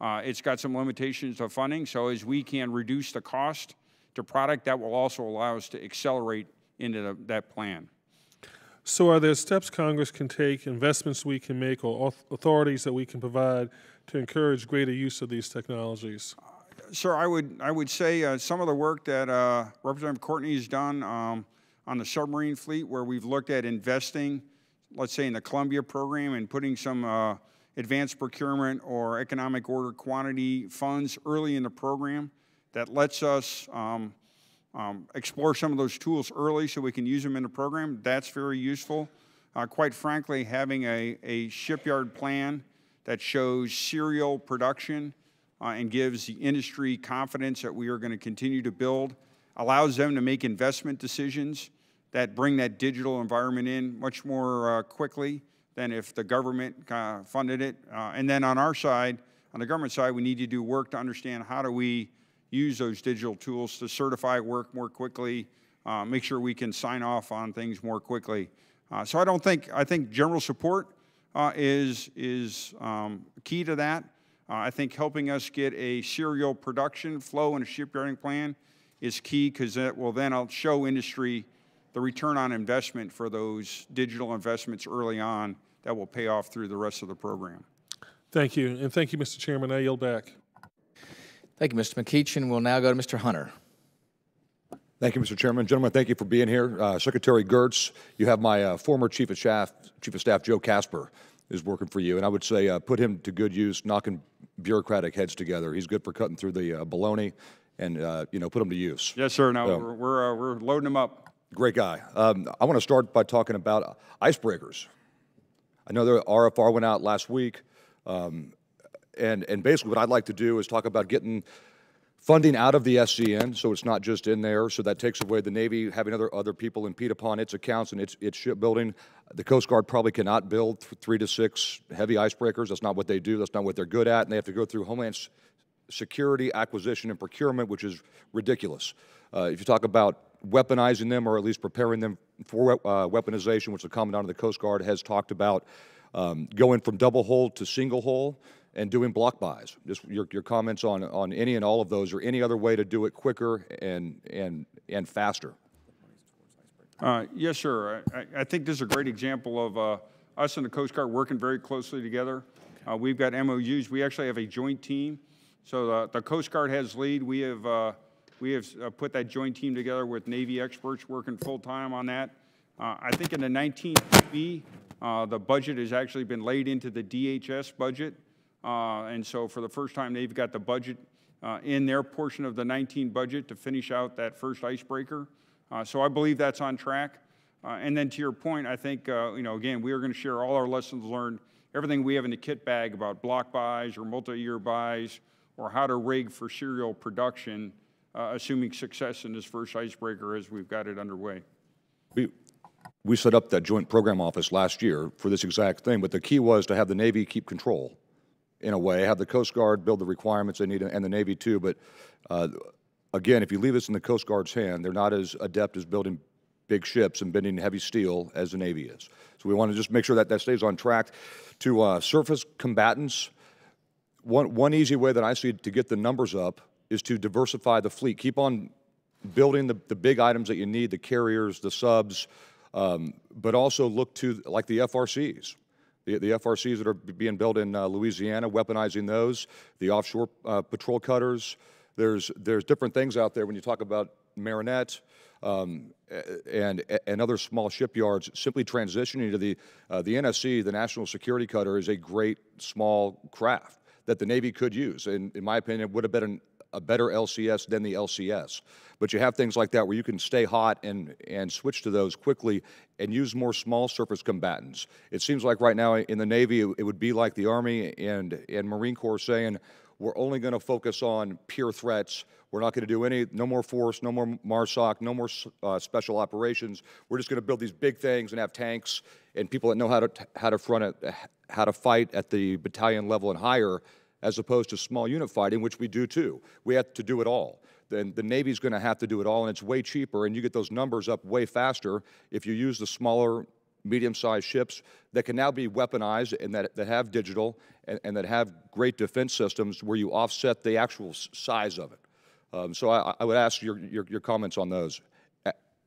C: It's got some limitations of funding, so as we can reduce the cost to product, that will also allow us to accelerate into that plan.
H: So are there steps Congress can take, investments we can make, or authorities that we can provide to encourage greater use of these technologies?
C: Sir, I would say some of the work that Representative Courtney has done on the submarine fleet, where we've looked at investing, let's say in the Columbia program, and putting some advanced procurement or economic order quantity funds early in the program that lets us explore some of those tools early so we can use them in the program. That's very useful. Quite frankly, having a shipyard plan that shows serial production and gives the industry confidence that we are going to continue to build, allows them to make investment decisions that bring that digital environment in much more quickly than if the government funded it. And then on our side, on the government side, we need to do work to understand how do we use those digital tools to certify work more quickly, make sure we can sign off on things more quickly. So I think general support is key to that. I think helping us get a serial production flow and a shipyarding plan is key, because that will then show industry the return on investment for those digital investments early on that will pay off through the rest of the program.
H: Thank you, and thank you, Mr. Chairman. I yield back.
A: Thank you, Mr. McEachin. We'll now go to Mr. Hunter.
I: Thank you, Mr. Chairman. Gentlemen, thank you for being here. Secretary Geurts, you have my former Chief of Staff, Joe Casper, is working for you, and I would say put him to good use, knocking bureaucratic heads together. He's good for cutting through the baloney, and put him to use.
C: Yes, sir. Now we're loading him up.
I: Great guy. I want to start by talking about icebreakers. I know the RFR went out last week, and basically what I'd like to do is talk about getting funding out of the SCN, so it's not just in there. So that takes away the Navy having other people impede upon its accounts and its shipbuilding. The Coast Guard probably cannot build 3 to 6 heavy icebreakers. That's not what they do. That's not what they're good at. And they have to go through Homeland Security, acquisition, and procurement, which is ridiculous. If you talk about weaponizing them, or at least preparing them for weaponization, which the Commandant of the Coast Guard has talked about, going from double hull to single hull, and doing block buys. Just your comments on any and all of those, or any other way to do it quicker and faster.
C: Yes, sir. I think this is a great example of us and the Coast Guard working very closely together. We've got MOUs. We actually have a joint team. So the Coast Guard has lead. We have put that joint team together with Navy experts working full-time on that. I think in the 19B, the budget has actually been laid into the DHS budget. And so for the first time, they've got the budget in their portion of the 19 budget to finish out that first icebreaker. So I believe that's on track. And then to your point, I think, again, we are going to share all our lessons learned, everything we have in the kit bag about block buys or multi-year buys, or how to rig for serial production, assuming success in this first icebreaker as we've got it underway.
I: We set up that joint program office last year for this exact thing, but the key was to have the Navy keep control, in a way, have the Coast Guard build the requirements they need, and the Navy too. But again, if you leave this in the Coast Guard's hand, they're not as adept as building big ships and bending heavy steel as the Navy is. So we want to just make sure that that stays on track. To surface combatants, one easy way that I see to get the numbers up is to diversify the fleet. Keep on building the big items that you need, the carriers, the subs, but also look to like the FRCs. The FRCs that are being built in Louisiana, weaponizing those, the offshore patrol cutters. There's different things out there when you talk about Marinette and other small shipyards. Simply transitioning to the NSC, the National Security Cutter, is a great small craft that the Navy could use. And in my opinion, it would have been a better LCS than the LCS. But you have things like that where you can stay hot and switch to those quickly and use more small surface combatants. It seems like right now in the Navy, it would be like the Army and Marine Corps saying, we're only going to focus on pure threats. We're not going to do no more force, no more MARSOC, no more special operations. We're just going to build these big things and have tanks and people that know how to fight at the battalion level and higher, as opposed to small unit fighting, which we do too. We have to do it all. Then the Navy's going to have to do it all, and it's way cheaper, and you get those numbers up way faster if you use the smaller, medium-sized ships that can now be weaponized and that have digital and that have great defense systems where you offset the actual size of it. So I would ask your comments on those,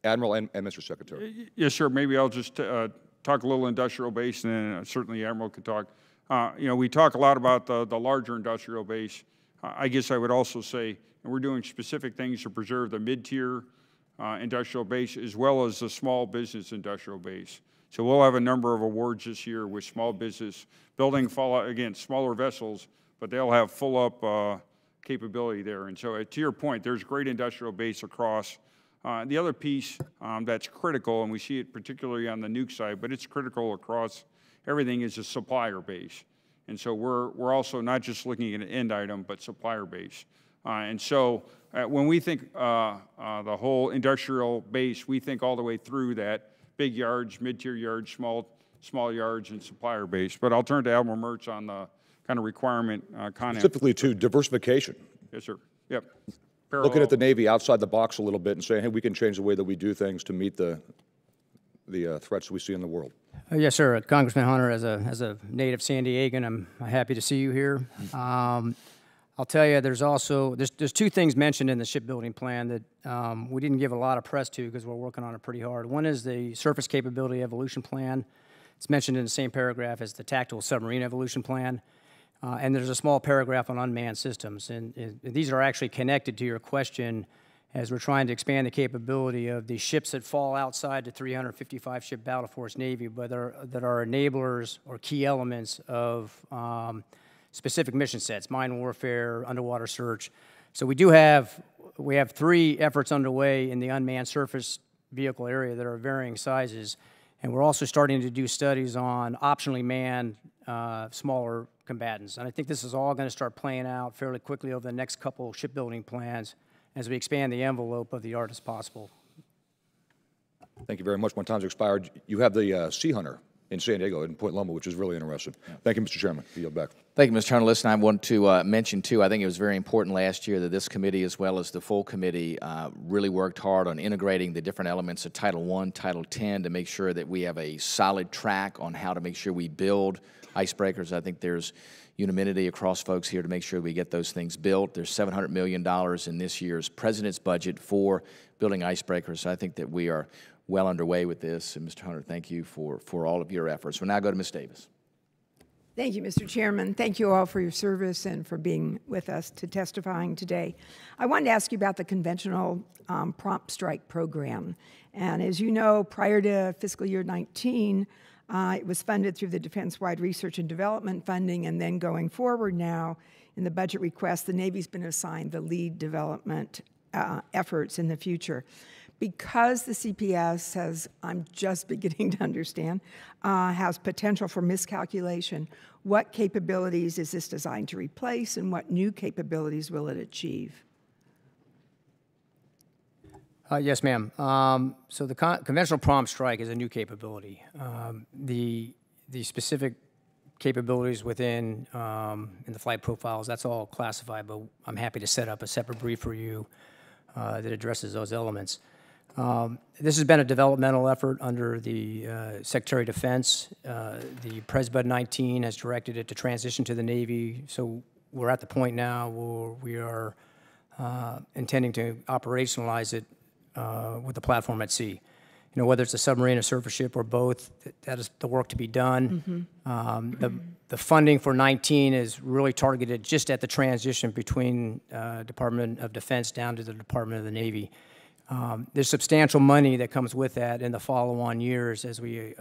I: Admiral and Mr. Secretary.
C: Yes, sir. Maybe I'll just talk a little industrial base, and then certainly Admiral could talk. We talk a lot about the larger industrial base. I guess I would also say, and we're doing specific things to preserve the mid-tier industrial base as well as the small business industrial base. So we'll have a number of awards this year with small business building, again, smaller vessels, but they'll have full-up capability there. And so to your point, there's great industrial base across. The other piece that's critical, and we see it particularly on the nuke side, but it's critical across everything, is a supplier base. And so we're also not just looking at an end item, but supplier base. And so when we think the whole industrial base, we think all the way through that: big yards, mid-tier yards, small yards, and supplier base. But I'll turn to Admiral Merz on the kind of requirement content.
I: Specifically to diversification.
C: Yes, sir. Yep.
I: Looking at the Navy outside the box a little bit and saying, hey, we can change the way that we do things to meet the threats we see in the world.
E: Yes, sir. Congressman Hunter, as a native San Diegan, I'm happy to see you here. I'll tell you, there's two things mentioned in the shipbuilding plan that we didn't give a lot of press to because we're working on it pretty hard. One is the surface capability evolution plan. It's mentioned in the same paragraph as the tactical submarine evolution plan. And there's a small paragraph on unmanned systems. And these are actually connected to your question as we're trying to expand the capability of the ships that fall outside the 355-ship battle force Navy, but that are enablers or key elements of specific mission sets: mine warfare, underwater search. So we have 3 efforts underway in the unmanned surface vehicle area that are varying sizes. And we're also starting to do studies on optionally manned smaller combatants. And I think this is all going to start playing out fairly quickly over the next couple shipbuilding plans as we expand the envelope of the art as possible.
I: Thank you very much. My time's expired. You have the Sea Hunter in San Diego in Point Loma, which is really interesting. Thank you, Mr. Chairman. I yield back.
A: Thank you, Mr. Turner. Listen, I want to mention, too, I think it was very important last year that this committee, as well as the full committee, really worked hard on integrating the different elements of Title I, Title 10 to make sure that we have a solid track on how to make sure we build icebreakers. I think there's unanimity across folks here to make sure we get those things built. There's $700 million in this year's President's budget for building icebreakers. So I think that we are well underway with this. And Mr. Hunter, thank you for all of your efforts. We'll now go to Ms. Davis.
J: Thank you, Mr. Chairman. Thank you all for your service and for being with us to testifying today. I wanted to ask you about the conventional prompt strike program. And as you know, prior to fiscal year 19, it was funded through the Defense-wide Research and Development funding, and then going forward now, in the budget request, the Navy's been assigned the lead development efforts in the future. Because the CPS has, I'm just beginning to understand, has potential for miscalculation, what capabilities is this designed to replace, and what new capabilities will it achieve?
E: Yes, ma'am. So the conventional prompt strike is a new capability. The specific capabilities within in the flight profiles, that's all classified, but I'm happy to set up a separate brief for you that addresses those elements. This has been a developmental effort under the Secretary of Defense. The FY19 has directed it to transition to the Navy, so we're at the point now where we are intending to operationalize it with the platform at sea. You know, whether it's a submarine, a surface ship, or both, that is the work to be done. The funding for 19 is really targeted just at the transition between Department of Defense down to the Department of the Navy. There's substantial money that comes with that in the follow-on years as we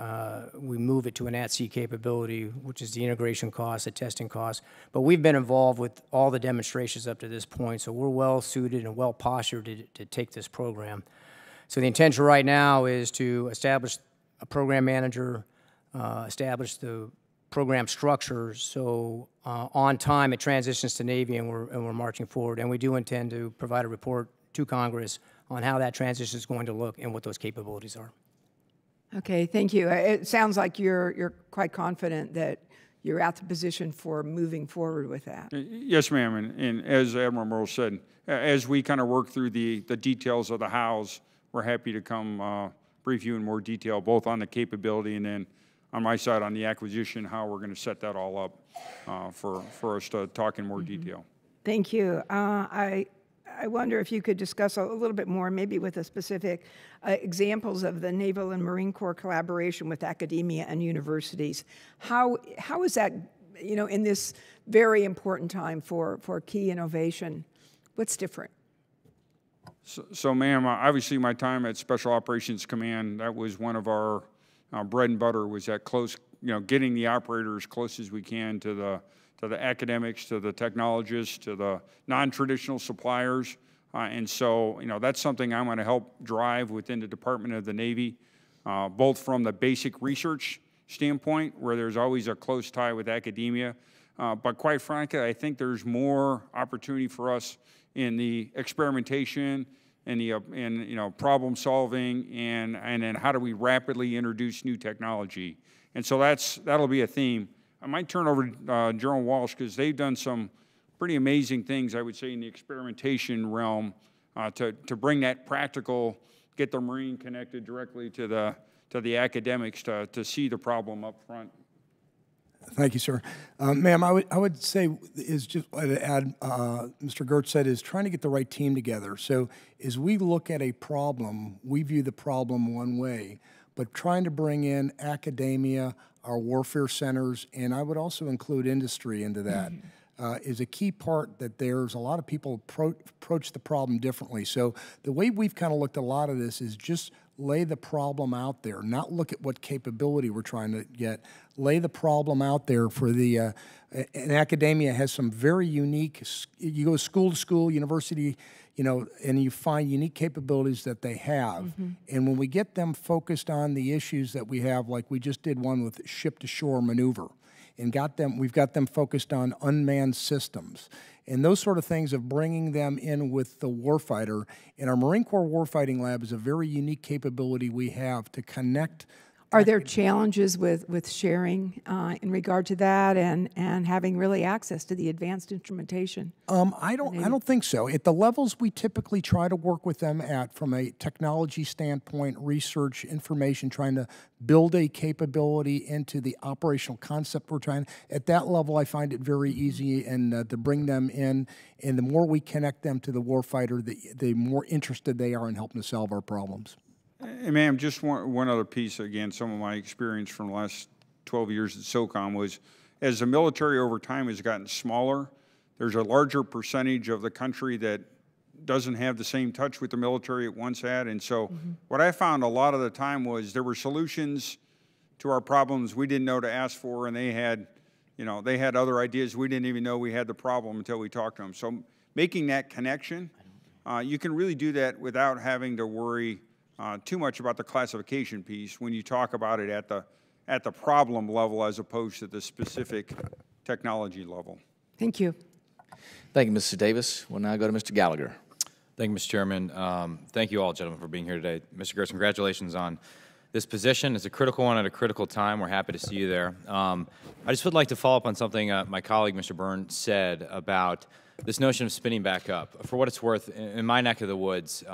E: move it to an at-sea capability, which is the integration cost, the testing cost. But we've been involved with all the demonstrations up to this point, so we're well-suited and well-postured to take this program. So the intention right now is to establish a program manager, establish the program structure, so on time it transitions to Navy and we're marching forward. And we do intend to provide a report to Congress on how that transition is going to look and what those capabilities are.
J: Okay, thank you. It sounds like you're quite confident that you're at the position for moving forward with that.
C: Yes, ma'am, and as Admiral Merz said, as we kind of work through the details of the hows, we're happy to come brief you in more detail, both on the capability and then on my side on the acquisition, how we're going to set that all up for us to talk in more detail.
J: Thank you. I wonder if you could discuss a little bit more, maybe with a specific examples of the Naval and Marine Corps collaboration with academia and universities. How is that, you know, in this very important time for key innovation, what's different?
C: So ma'am, obviously my time at Special Operations Command, that was one of our bread and butter, was that close, you know, getting the operator as close as we can to the academics, to the technologists, to the non-traditional suppliers. And so, you know, that's something I'm going to help drive within the Department of the Navy, both from the basic research standpoint, where there's always a close tie with academia. But quite frankly, I think there's more opportunity for us in the experimentation and the problem solving and then how do we rapidly introduce new technology. And so that'll be a theme. I might turn over to General Walsh because they've done some pretty amazing things, I would say, in the experimentation realm to bring that practical, get the Marine connected directly to the academics to see the problem up front.
K: Thank you, sir. Ma'am, I would say is just to add, Mr. Geurts said, is trying to get the right team together. So as we look at a problem, we view the problem one way, but trying to bring in academia, our warfare centers, and I would also include industry into that, is a key part that there's a lot of people approach the problem differently. So the way we've kind of looked at a lot of this is just lay the problem out there, not look at what capability we're trying to get, lay the problem out there for the, and academia has some very unique, you go school to school, university, you know, and you find unique capabilities that they have. And when we get them focused on the issues that we have, like we just did one with ship-to-shore maneuver, and we've got them focused on unmanned systems. And those sort of things of bringing them in with the warfighter. And our Marine Corps Warfighting Lab is a very unique capability we have to connect.
J: Are there challenges with sharing in regard to that and having really access to the advanced instrumentation?
K: I don't think so. At the levels we typically try to work with them at, from a technology standpoint, research, information, trying to build a capability into the operational concept we're trying. At that level, I find it very easy and to bring them in. And the more we connect them to the warfighter, the more interested they are in helping to solve our problems.
C: And ma'am, just one other piece, again, some of my experience from the last 12 years at SOCOM was, as the military over time has gotten smaller, there's a larger percentage of the country that doesn't have the same touch with the military it once had. And so what I found a lot of the time was there were solutions to our problems we didn't know to ask for, and they had, you know, they had other ideas. We didn't even know we had the problem until we talked to them. So making that connection, you can really do that without having to worry too much about the classification piece when you talk about it at the problem level as opposed to the specific technology level.
J: Thank you.
A: Thank you, Mr. Davis. We'll now go to Mr. Gallagher.
L: Thank you, Mr. Chairman. Thank you all, gentlemen, for being here today. Mr. Geurts, congratulations on this position. It's a critical one at a critical time. We're happy to see you there. I just would like to follow up on something my colleague, Mr. Byrne, said about this notion of spinning back up. For what it's worth, in my neck of the woods,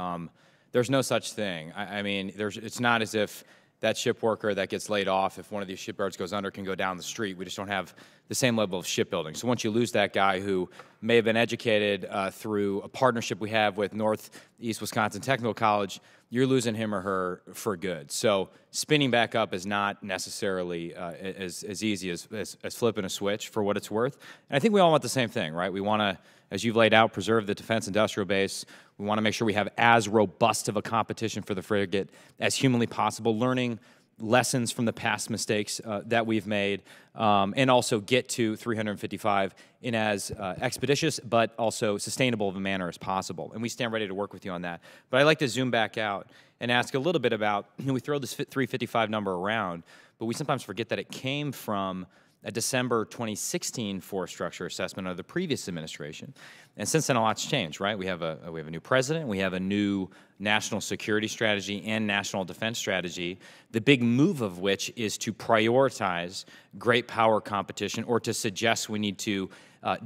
L: there's no such thing. I mean, it's not as if that ship worker that gets laid off, if one of these shipyards goes under, can go down the street. We just don't have the same level of shipbuilding. So once you lose that guy who may have been educated through a partnership we have with Northeast Wisconsin Technical College, you're losing him or her for good. So spinning back up is not necessarily as easy as flipping a switch, for what it's worth. And I think we all want the same thing, right? We want to, as you've laid out, preserve the defense industrial base. We want to make sure we have as robust of a competition for the frigate as humanly possible, learning lessons from the past mistakes that we've made, and also get to 355 in as expeditious but also sustainable of a manner as possible. And we stand ready to work with you on that. But I'd like to zoom back out and ask a little bit about, you know, we throw this 355 number around, but we sometimes forget that it came from a December 2016 force structure assessment of the previous administration. And since then, a lot's changed, right? We have a new president, we have a new national security strategy and national defense strategy, the big move of which is to prioritize great power competition, or to suggest we need to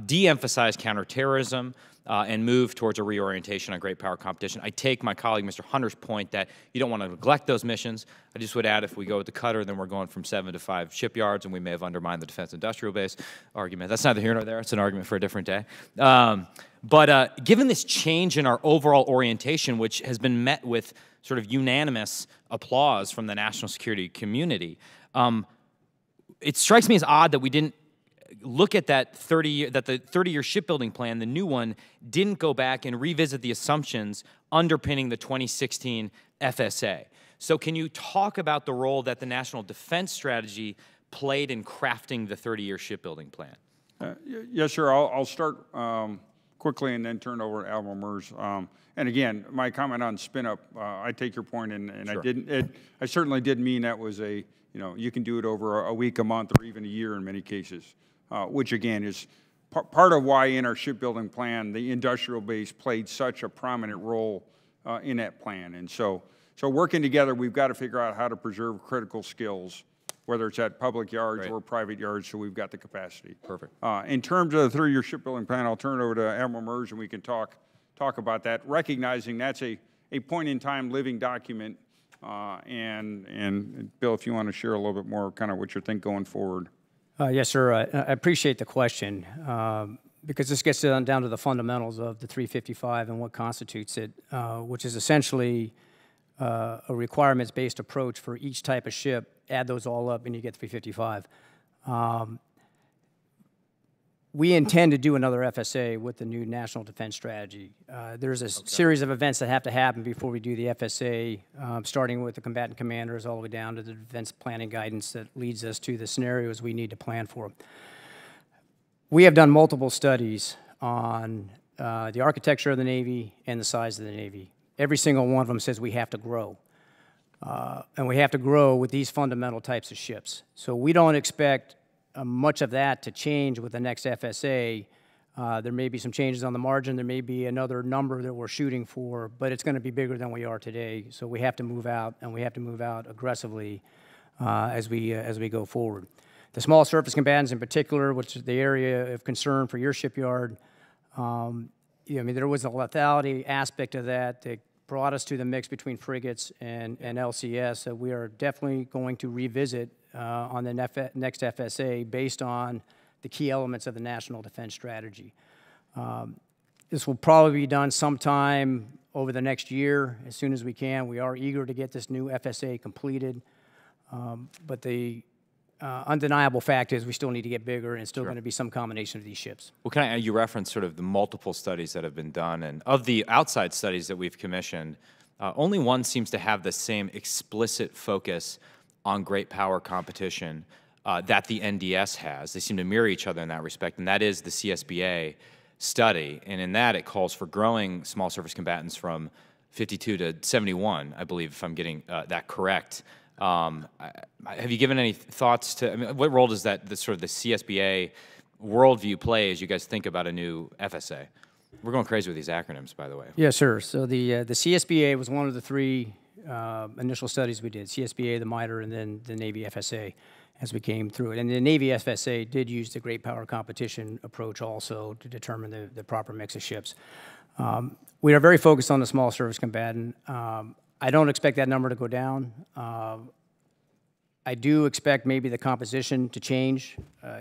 L: de-emphasize counterterrorism and move towards a reorientation on great power competition. I take my colleague Mr. Hunter's point that you don't want to neglect those missions. I just would add, if we go with the cutter, then we're going from 7 to 5 shipyards, and we may have undermined the defense industrial base argument. That's neither here nor there. It's an argument for a different day. But given this change in our overall orientation, which has been met with sort of unanimous applause from the national security community, it strikes me as odd that we didn't look at that the 30-year shipbuilding plan, the new one, didn't go back and revisit the assumptions underpinning the 2016 FSA. So can you talk about the role that the National Defense Strategy played in crafting the 30-year shipbuilding plan?
C: Yes, sir. I'll start quickly and then turn over to Admiral Merz. And again, my comment on spin-up, I take your point, and sure. I certainly did mean that was a, you know, you can do it over a week, a month, or even a year in many cases. Which again is part of why in our shipbuilding plan the industrial base played such a prominent role in that plan. And so working together, we've got to figure out how to preserve critical skills, whether it's at public yards or private yards, so we've got the capacity.
L: Perfect.
C: In terms of the 30-year shipbuilding plan, I'll turn it over to Admiral Merz, and we can talk about that, recognizing that's a point-in-time living document. And Bill, if you want to share a little bit more kind of what you think going forward.
E: Yes, sir. I appreciate the question because this gets down to the fundamentals of the 355 and what constitutes it, which is essentially a requirements-based approach for each type of ship. Add those all up and you get 355. we intend to do another FSA with the new National Defense Strategy. There's a series of events that have to happen before we do the FSA, starting with the combatant commanders all the way down to the defense planning guidance that leads us to the scenarios we need to plan for. We have done multiple studies on the architecture of the Navy and the size of the Navy. Every single one of them says we have to grow. And we have to grow with these fundamental types of ships. So we don't expect much of that to change with the next FSA. There may be some changes on the margin. There may be another number that we're shooting for, but it's going to be bigger than we are today. So we have to move out, and we have to move out aggressively as we go forward. The small surface combatants in particular, which is the area of concern for your shipyard, I mean, there was a lethality aspect of that that brought us to the mix between frigates and LCS. So we are definitely going to revisit on the next FSA based on the key elements of the National Defense Strategy. This will probably be done sometime over the next year, as soon as we can. We are eager to get this new FSA completed, but the undeniable fact is we still need to get bigger, and it's still going to be some combination of these ships.
L: Well, you referenced sort of the multiple studies that have been done, and of the outside studies that we've commissioned, only one seems to have the same explicit focus on great power competition that the NDS has. They seem to mirror each other in that respect, and that is the CSBA study. And in that, it calls for growing small surface combatants from 52 to 71, I believe, if I'm getting that correct. Have you given any thoughts to, I mean, what role does that, sort of the CSBA worldview play as you guys think about a new FSA? We're going crazy with these acronyms, by the way.
E: Yes, sir. So the CSBA was one of the three initial studies we did, CSBA, the MITRE, and then the Navy FSA as we came through it. And the Navy FSA did use the great power competition approach also to determine the proper mix of ships. We are very focused on the small surface combatant. I don't expect that number to go down. I do expect maybe the composition to change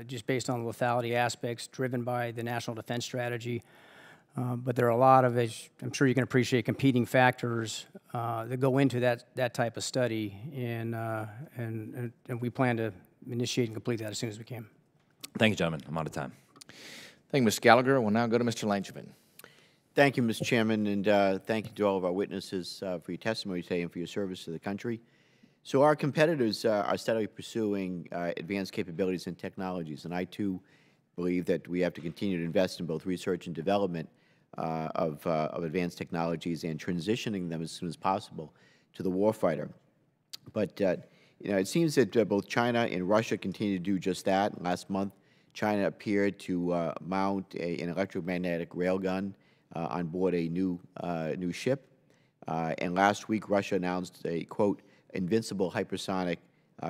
E: just based on the lethality aspects driven by the National Defense Strategy. But there are a lot of, as I'm sure you can appreciate, competing factors that go into that type of study, and we plan to initiate and complete that as soon as we can.
L: Thank you, gentlemen. I'm out of time.
A: Thank you, Mr. Gallagher. We'll now go to Mr. Langevin.
M: Thank you, Mr. Chairman, and thank you to all of our witnesses for your testimony today and for your service to the country. So our competitors are steadily pursuing advanced capabilities and technologies, and I, too, believe that we have to continue to invest in both research and development of advanced technologies and transitioning them as soon as possible to the warfighter. But you know, it seems that both China and Russia continue to do just that. Last month, China appeared to mount an electromagnetic railgun on board a new ship. And last week, Russia announced a, quote, invincible hypersonic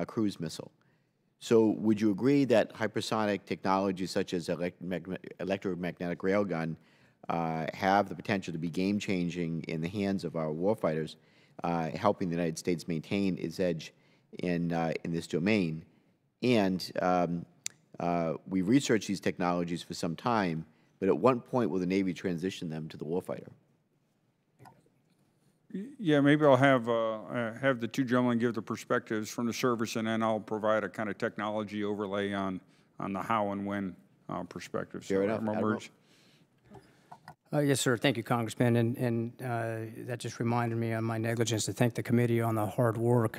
M: cruise missile. So would you agree that hypersonic technologies such as electromagnetic railgun have the potential to be game-changing in the hands of our warfighters, helping the United States maintain its edge in this domain? And we've researched these technologies for some time, but at what point will the Navy transition them to the warfighter?
C: Yeah, maybe I'll have the two gentlemen give the perspectives from the service, and then I'll provide a kind of technology overlay on the how and when perspective.
M: Fair enough.
C: Admiral.
E: Yes, sir. Thank you, Congressman. And that just reminded me of my negligence to thank the committee on the hard work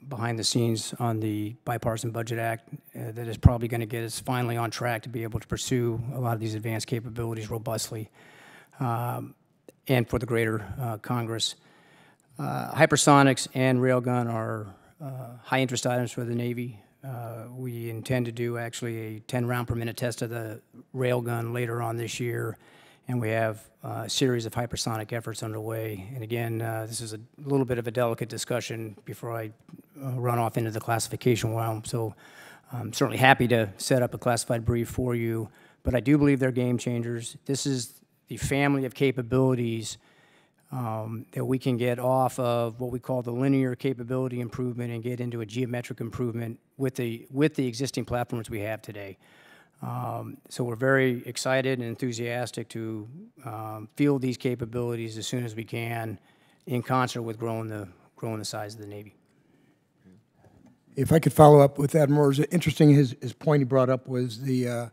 E: behind the scenes on the Bipartisan Budget Act that is probably going to get us finally on track to be able to pursue a lot of these advanced capabilities robustly. And for the greater Congress. Hypersonics and railgun are high-interest items for the Navy. We intend to do actually a 10-round per minute test of the railgun later on this year, and we have a series of hypersonic efforts underway. And again, this is a little bit of a delicate discussion before I run off into the classification realm. So I'm certainly happy to set up a classified brief for you, but I do believe they're game changers. This is the family of capabilities that we can get off of what we call the linear capability improvement and get into a geometric improvement with the existing platforms we have today. So we're very excited and enthusiastic to field these capabilities as soon as we can, in concert with growing the size of the Navy.
K: If I could follow up with Admiral Merz, interesting his point he brought up was the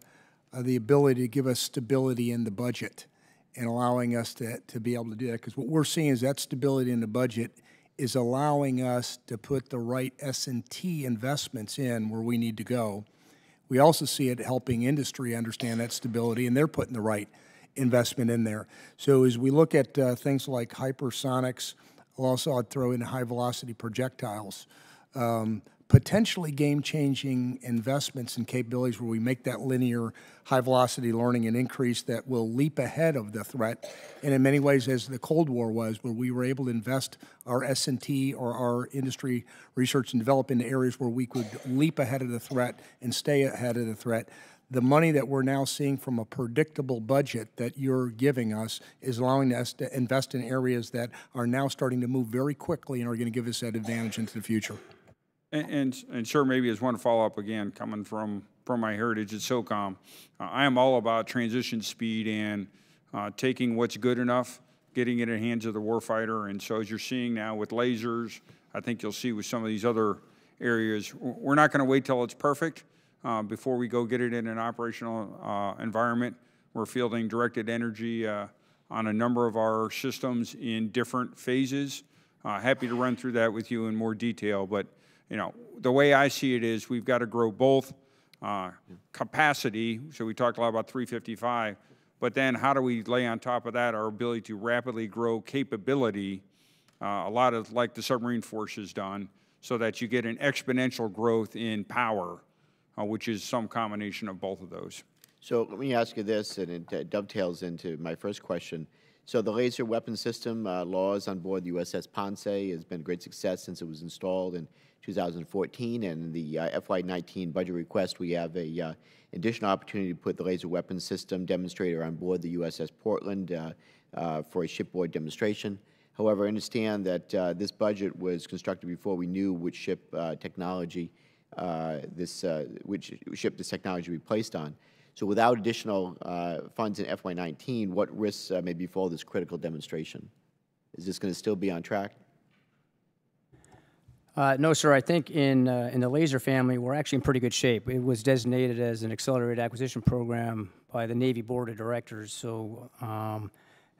K: the ability to give us stability in the budget and allowing us to be able to do that. Because what we're seeing is that stability in the budget is allowing us to put the right S&T investments in where we need to go. We also see it helping industry understand that stability, and they're putting the right investment in there. So as we look at things like hypersonics, also I'd throw in high-velocity projectiles, potentially game-changing investments and capabilities where we make that linear high-velocity learning an increase that will leap ahead of the threat, and in many ways as the Cold War was, where we were able to invest our S&T or our industry research and develop into areas where we could leap ahead of the threat and stay ahead of the threat. The money that we're now seeing from a predictable budget that you're giving us is allowing us to invest in areas that are now starting to move very quickly and are going to give us that advantage into the future.
C: And sir, maybe as one follow-up again, coming from my heritage at SOCOM, I am all about transition speed and taking what's good enough, getting it in the hands of the warfighter. And so as you're seeing now with lasers, I think you'll see with some of these other areas, we're not going to wait till it's perfect before we go get it in an operational environment. We're fielding directed energy on a number of our systems in different phases. Happy to run through that with you in more detail, but you know, the way I see it is we've got to grow both capacity, so we talked a lot about 355, but then how do we lay on top of that our ability to rapidly grow capability, a lot of like the submarine force has done, so that you get an exponential growth in power, which is some combination of both of those.
M: So let me ask you this, and it dovetails into my first question. So the laser weapon system, laws on board the USS Ponce has been a great success since it was installed in 2014, and the FY19 budget request, we have a additional opportunity to put the laser weapon system demonstrator on board the USS Portland for a shipboard demonstration. However, I understand that this budget was constructed before we knew which ship technology which ship this technology would be placed on. So without additional funds in FY19, what risks may befall this critical demonstration? Is this going to still be on track?
E: No, sir. I think in the laser family, we're actually in pretty good shape. It was designated as an accelerated acquisition program by the Navy Board of Directors. So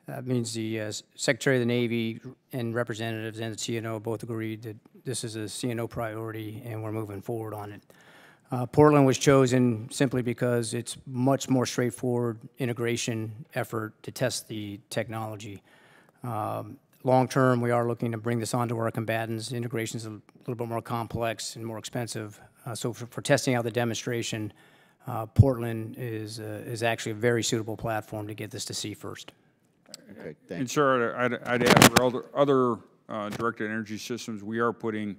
E: that means the Secretary of the Navy and representatives and the CNO both agreed that this is a CNO priority, and we're moving forward on it. Portland was chosen simply because it's much more straightforward integration effort to test the technology. Long term, we are looking to bring this onto our combatants. Integration is a little bit more complex and more expensive. So for testing out the demonstration, Portland is actually a very suitable platform to get this to sea first.
M: Okay, thanks.
C: And sir, I'd add for other directed energy systems, we are putting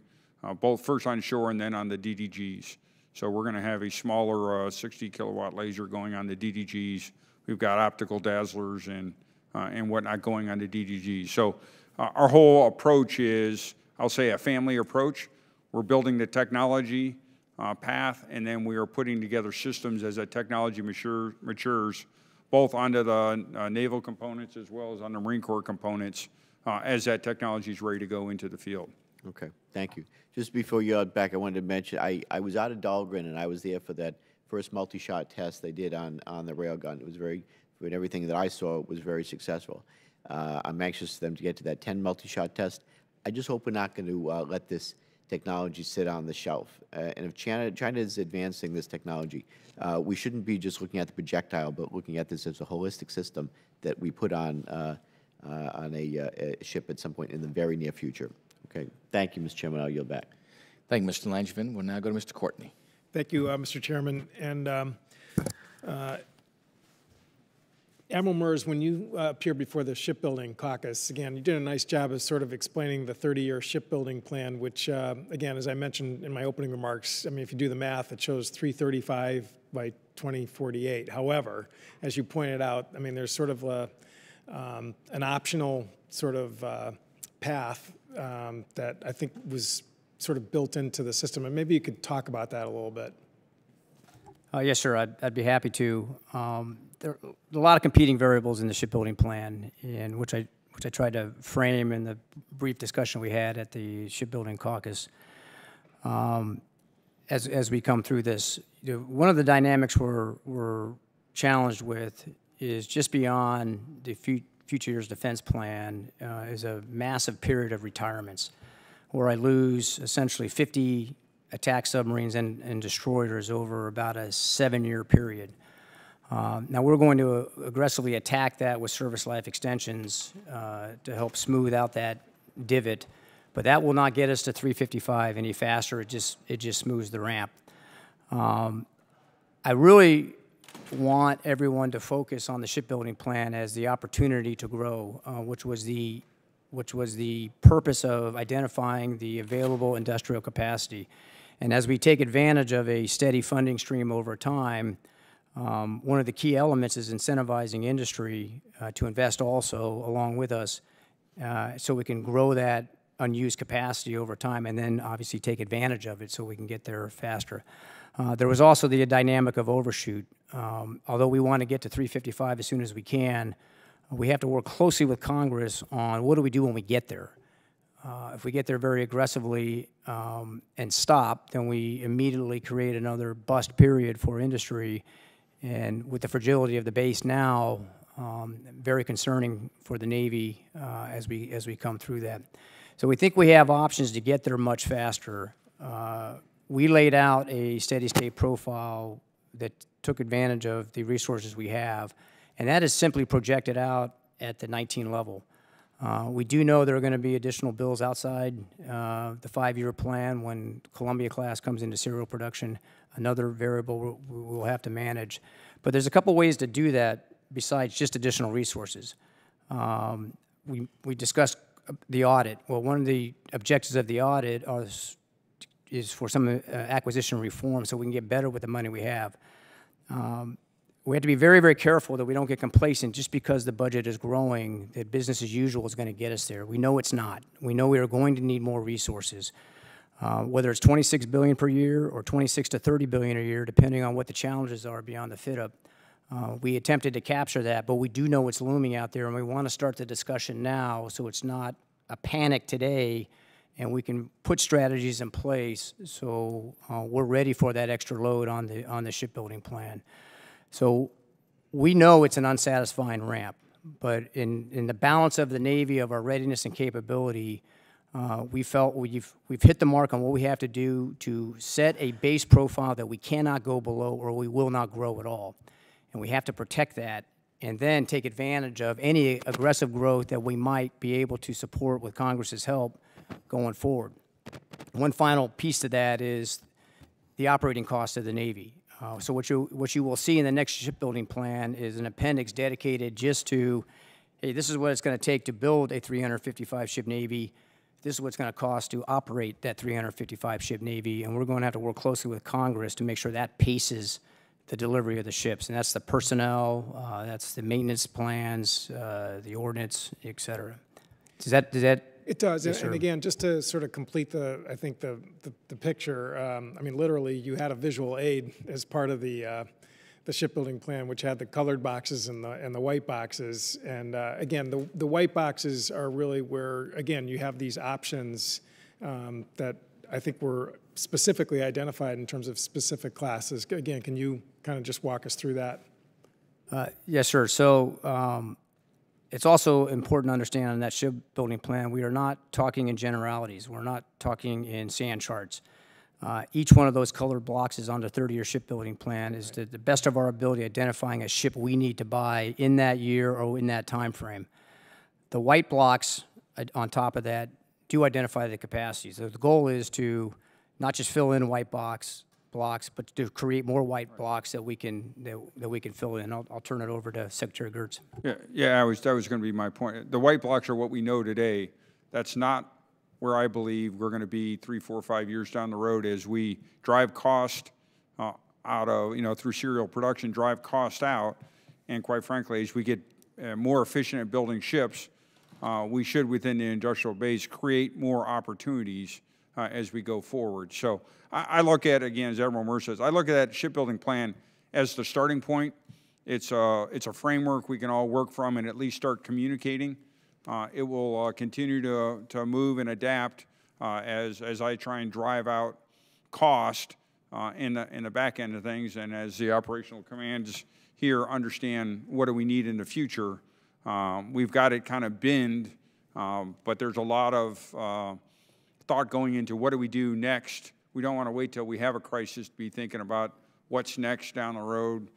C: both first on shore and then on the DDGs. So we're going to have a smaller 60 kilowatt laser going on the DDGs. We've got optical dazzlers and whatnot going on the DDGs. So our whole approach is, I'll say, a family approach. We're building the technology path, and then we are putting together systems as that technology matures, both onto the naval components as well as on the Marine Corps components as that technology is ready to go into the field.
M: Okay, thank you. Just before you got back, I wanted to mention, I was out of Dahlgren, and I was there for that first multi-shot test they did on the railgun. It was very, with everything that I saw, it was very successful. I'm anxious for them to get to that 10 multi-shot test. I just hope we're not going to let this technology sit on the shelf. And if China is advancing this technology, we shouldn't be just looking at the projectile, but looking at this as a holistic system that we put on a ship at some point in the very near future. Okay. Thank you, Mr. Chairman. I'll yield back.
A: Thank you, Mr. Langevin. We'll now go to Mr. Courtney.
B: Thank you, Mr. Chairman. And Admiral Merz, when you appeared before the Shipbuilding Caucus, again, you did a nice job of sort of explaining the 30-year shipbuilding plan, which, again, as I mentioned in my opening remarks, I mean, if you do the math, it shows 335 by 2048. However, as you pointed out, I mean, there's sort of an optional sort of path that I think was sort of built into the system, and maybe you could talk about that a little bit.
E: Yes, sir. I'd be happy to. There are a lot of competing variables in the shipbuilding plan, and which I tried to frame in the brief discussion we had at the Shipbuilding Caucus. As we come through this, one of the dynamics we're challenged with is just beyond the future years defense plan is a massive period of retirements where I lose essentially 50 attack submarines and destroyers over about a 7-year period. Now we're going to aggressively attack that with service life extensions to help smooth out that divot, but that will not get us to 355 any faster. It just smooths the ramp. I really want everyone to focus on the shipbuilding plan as the opportunity to grow, which was the purpose of identifying the available industrial capacity. And as we take advantage of a steady funding stream over time, one of the key elements is incentivizing industry to invest also along with us so we can grow that unused capacity over time and then obviously take advantage of it so we can get there faster. There was also the dynamic of overshoot. Although we want to get to 355 as soon as we can, we have to work closely with Congress on what do we do when we get there. If we get there very aggressively and stop, then we immediately create another bust period for industry. And with the fragility of the base now, very concerning for the Navy as we come through that. So we think we have options to get there much faster. We laid out a steady state profile that took advantage of the resources we have, and that is simply projected out at the 19 level. We do know there are going to be additional bills outside the 5-year plan when Columbia class comes into serial production, another variable we'll have to manage. But there's a couple ways to do that besides just additional resources. We discussed the audit. Well, one of the objectives of the audit is for some acquisition reform so we can get better with the money we have. We have to be very, very careful that we don't get complacent just because the budget is growing, that business as usual is going to get us there. We know it's not. We know we are going to need more resources, whether it's $26 billion per year or $26 to $30 billion a year, depending on what the challenges are beyond the fit-up. We attempted to capture that, but we do know it's looming out there, and we want to start the discussion now so it's not a panic today, and we can put strategies in place so we're ready for that extra load on the shipbuilding plan. So we know it's an unsatisfying ramp, but in the balance of the Navy, of our readiness and capability, we felt we've hit the mark on what we have to do to set a base profile that we cannot go below or we will not grow at all. And we have to protect that and then take advantage of any aggressive growth that we might be able to support with Congress's help going forward. One final piece to that is the operating cost of the Navy. So what you will see in the next shipbuilding plan is an appendix dedicated just to, hey, this is what it's going to take to build a 355-ship Navy. This is what it's going to cost to operate that 355-ship Navy, and we're going to have to work closely with Congress to make sure that paces the delivery of the ships, and that's the personnel, that's the maintenance plans, the ordnance, et cetera. Does that
B: It does,
E: yes,
B: and again, just to sort of complete the picture, I mean, literally, you had a visual aid as part of the shipbuilding plan, which had the colored boxes and the white boxes, and again, the white boxes are really where, again, you have these options that I think were specifically identified in terms of specific classes. Again, can you kind of just walk us through that?
E: Yes, sir. So it's also important to understand on that shipbuilding plan, we are not talking in generalities. We're not talking in sand charts. Each one of those colored blocks is on the 30-year shipbuilding plan is to the best of our ability identifying a ship we need to buy in that year or in that time frame. The white blocks on top of that do identify the capacity. So the goal is to not just fill in white blocks, but to create more white blocks that we can fill in. I'll turn it over to Secretary Geurts.
C: Yeah, that was going to be my point. The white blocks are what we know today. That's not where I believe we're going to be 3, 4, 5 years down the road as we drive cost out of, through serial production, drive cost out, and quite frankly, as we get more efficient at building ships, we should, within the industrial base, create more opportunities as we go forward. So I look at, again, as Admiral Merz says, I look at that shipbuilding plan as the starting point. It's a framework we can all work from and at least start communicating. It will continue to move and adapt as I try and drive out cost in the back end of things, and as the operational commands here understand what do we need in the future. We've got it kind of binned, but there's a lot of thought going into what do we do next. We don't want to wait till we have a crisis to be thinking about what's next down the road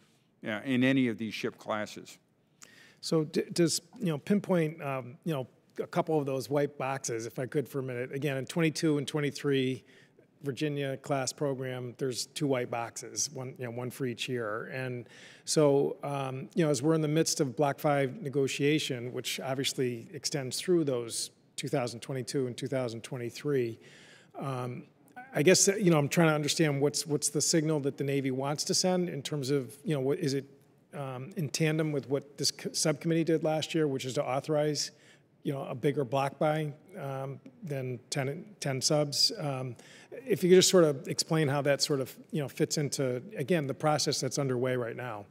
C: in any of these ship classes.
B: So does, pinpoint, a couple of those white boxes, if I could for a minute. Again, in 22 and 23, Virginia class program, there's 2 white boxes, one for each year. And so, as we're in the midst of Block 5 negotiation, which obviously extends through those 2022 and 2023, I guess, I'm trying to understand what's the signal that the Navy wants to send in terms of, what is it in tandem with what this subcommittee did last year, which is to authorize, a bigger block buy than 10 subs. If you could just sort of explain how that sort of, fits into, again, the process that's underway right now.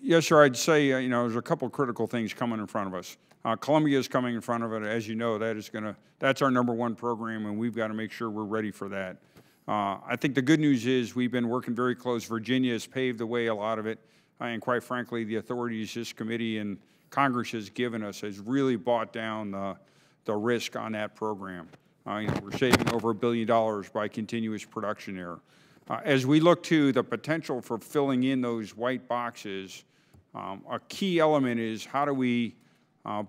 C: Yes, sir. I'd say, there's a couple critical things coming in front of us. Columbia is coming in front of it. As you know, that's our #1 program, and we've got to make sure we're ready for that. I think the good news is we've been working very close. Virginia has paved the way, a lot of it, and quite frankly, the authorities this committee and Congress has given us has really brought down the risk on that program. We're saving over $1 billion by continuous production there. As we look to the potential for filling in those white boxes, a key element is how do we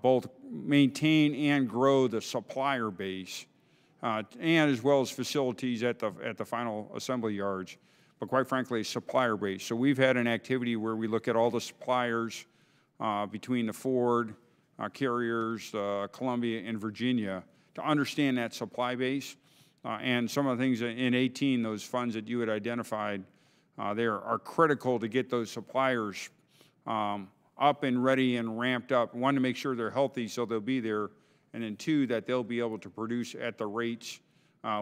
C: both maintain and grow the supplier base, and as well as facilities at the final assembly yards, but quite frankly, supplier base. So we've had an activity where we look at all the suppliers between the Ford carriers, Columbia, and Virginia to understand that supply base. And some of the things in 18, those funds that you had identified, there are critical to get those suppliers up and ready and ramped up. One, to make sure they're healthy so they'll be there, and then 2, that they'll be able to produce at the rates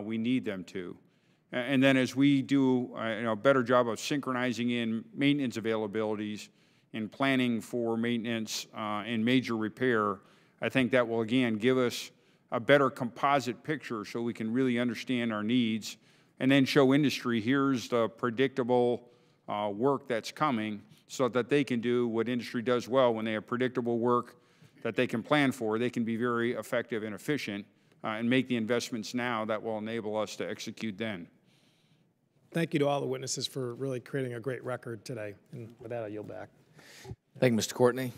C: we need them to. And then as we do a better job of synchronizing in maintenance availabilities and planning for maintenance and major repair, I think that will, again, give us a better composite picture so we can really understand our needs and then show industry, here's the predictable work that's coming so that they can do what industry does well. When they have predictable work that they can plan for, they can be very effective and efficient and make the investments now that will enable us to execute then.
B: Thank you to all the witnesses for really creating a great record today. And with that, I yield back.
A: Thank you, Mr. Courtney.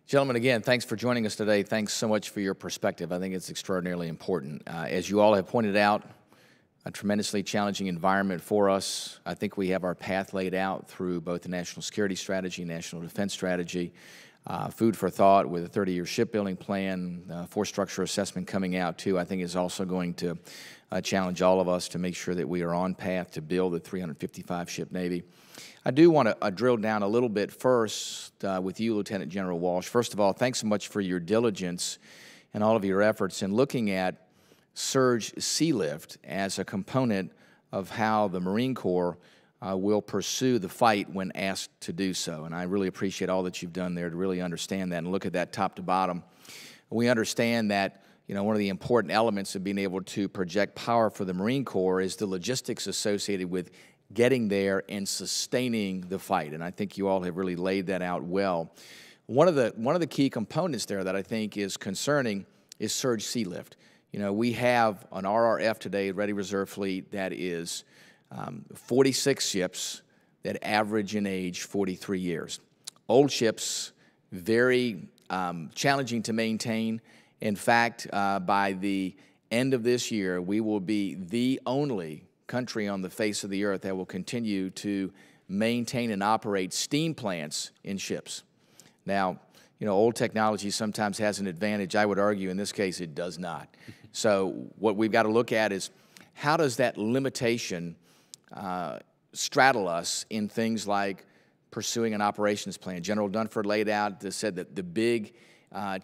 A: Gentlemen, again, thanks for joining us today. Thanks so much for your perspective. I think it's extraordinarily important. As you all have pointed out, a tremendously challenging environment for us. I think we have our path laid out through both the national security strategy, national defense strategy, food for thought with a 30-year shipbuilding plan, force structure assessment coming out too. I think is also going to challenge all of us to make sure that we are on path to build a 355-ship Navy. I do want to drill down a little bit first with you, Lieutenant General Walsh. First of all, thanks so much for your diligence and all of your efforts in looking at surge sea lift as a component of how the Marine Corps will pursue the fight when asked to do so. And I really appreciate all that you've done there to really understand that and look at that top to bottom. We understand that one of the important elements of being able to project power for the Marine Corps is the logistics associated with getting there and sustaining the fight. And I think you all have really laid that out well. One of the key components there that I think is concerning is surge sea lift. We have an RRF today, Ready Reserve Fleet, that is 46 ships that average in age 43 years. Old ships, very challenging to maintain. In fact, by the end of this year, we will be the only country on the face of the earth that will continue to maintain and operate steam plants in ships. Now, old technology sometimes has an advantage. I would argue in this case it does not. So what we've got to look at is how does that limitation straddle us in things like pursuing an operations plan. General Dunford laid out, said that the big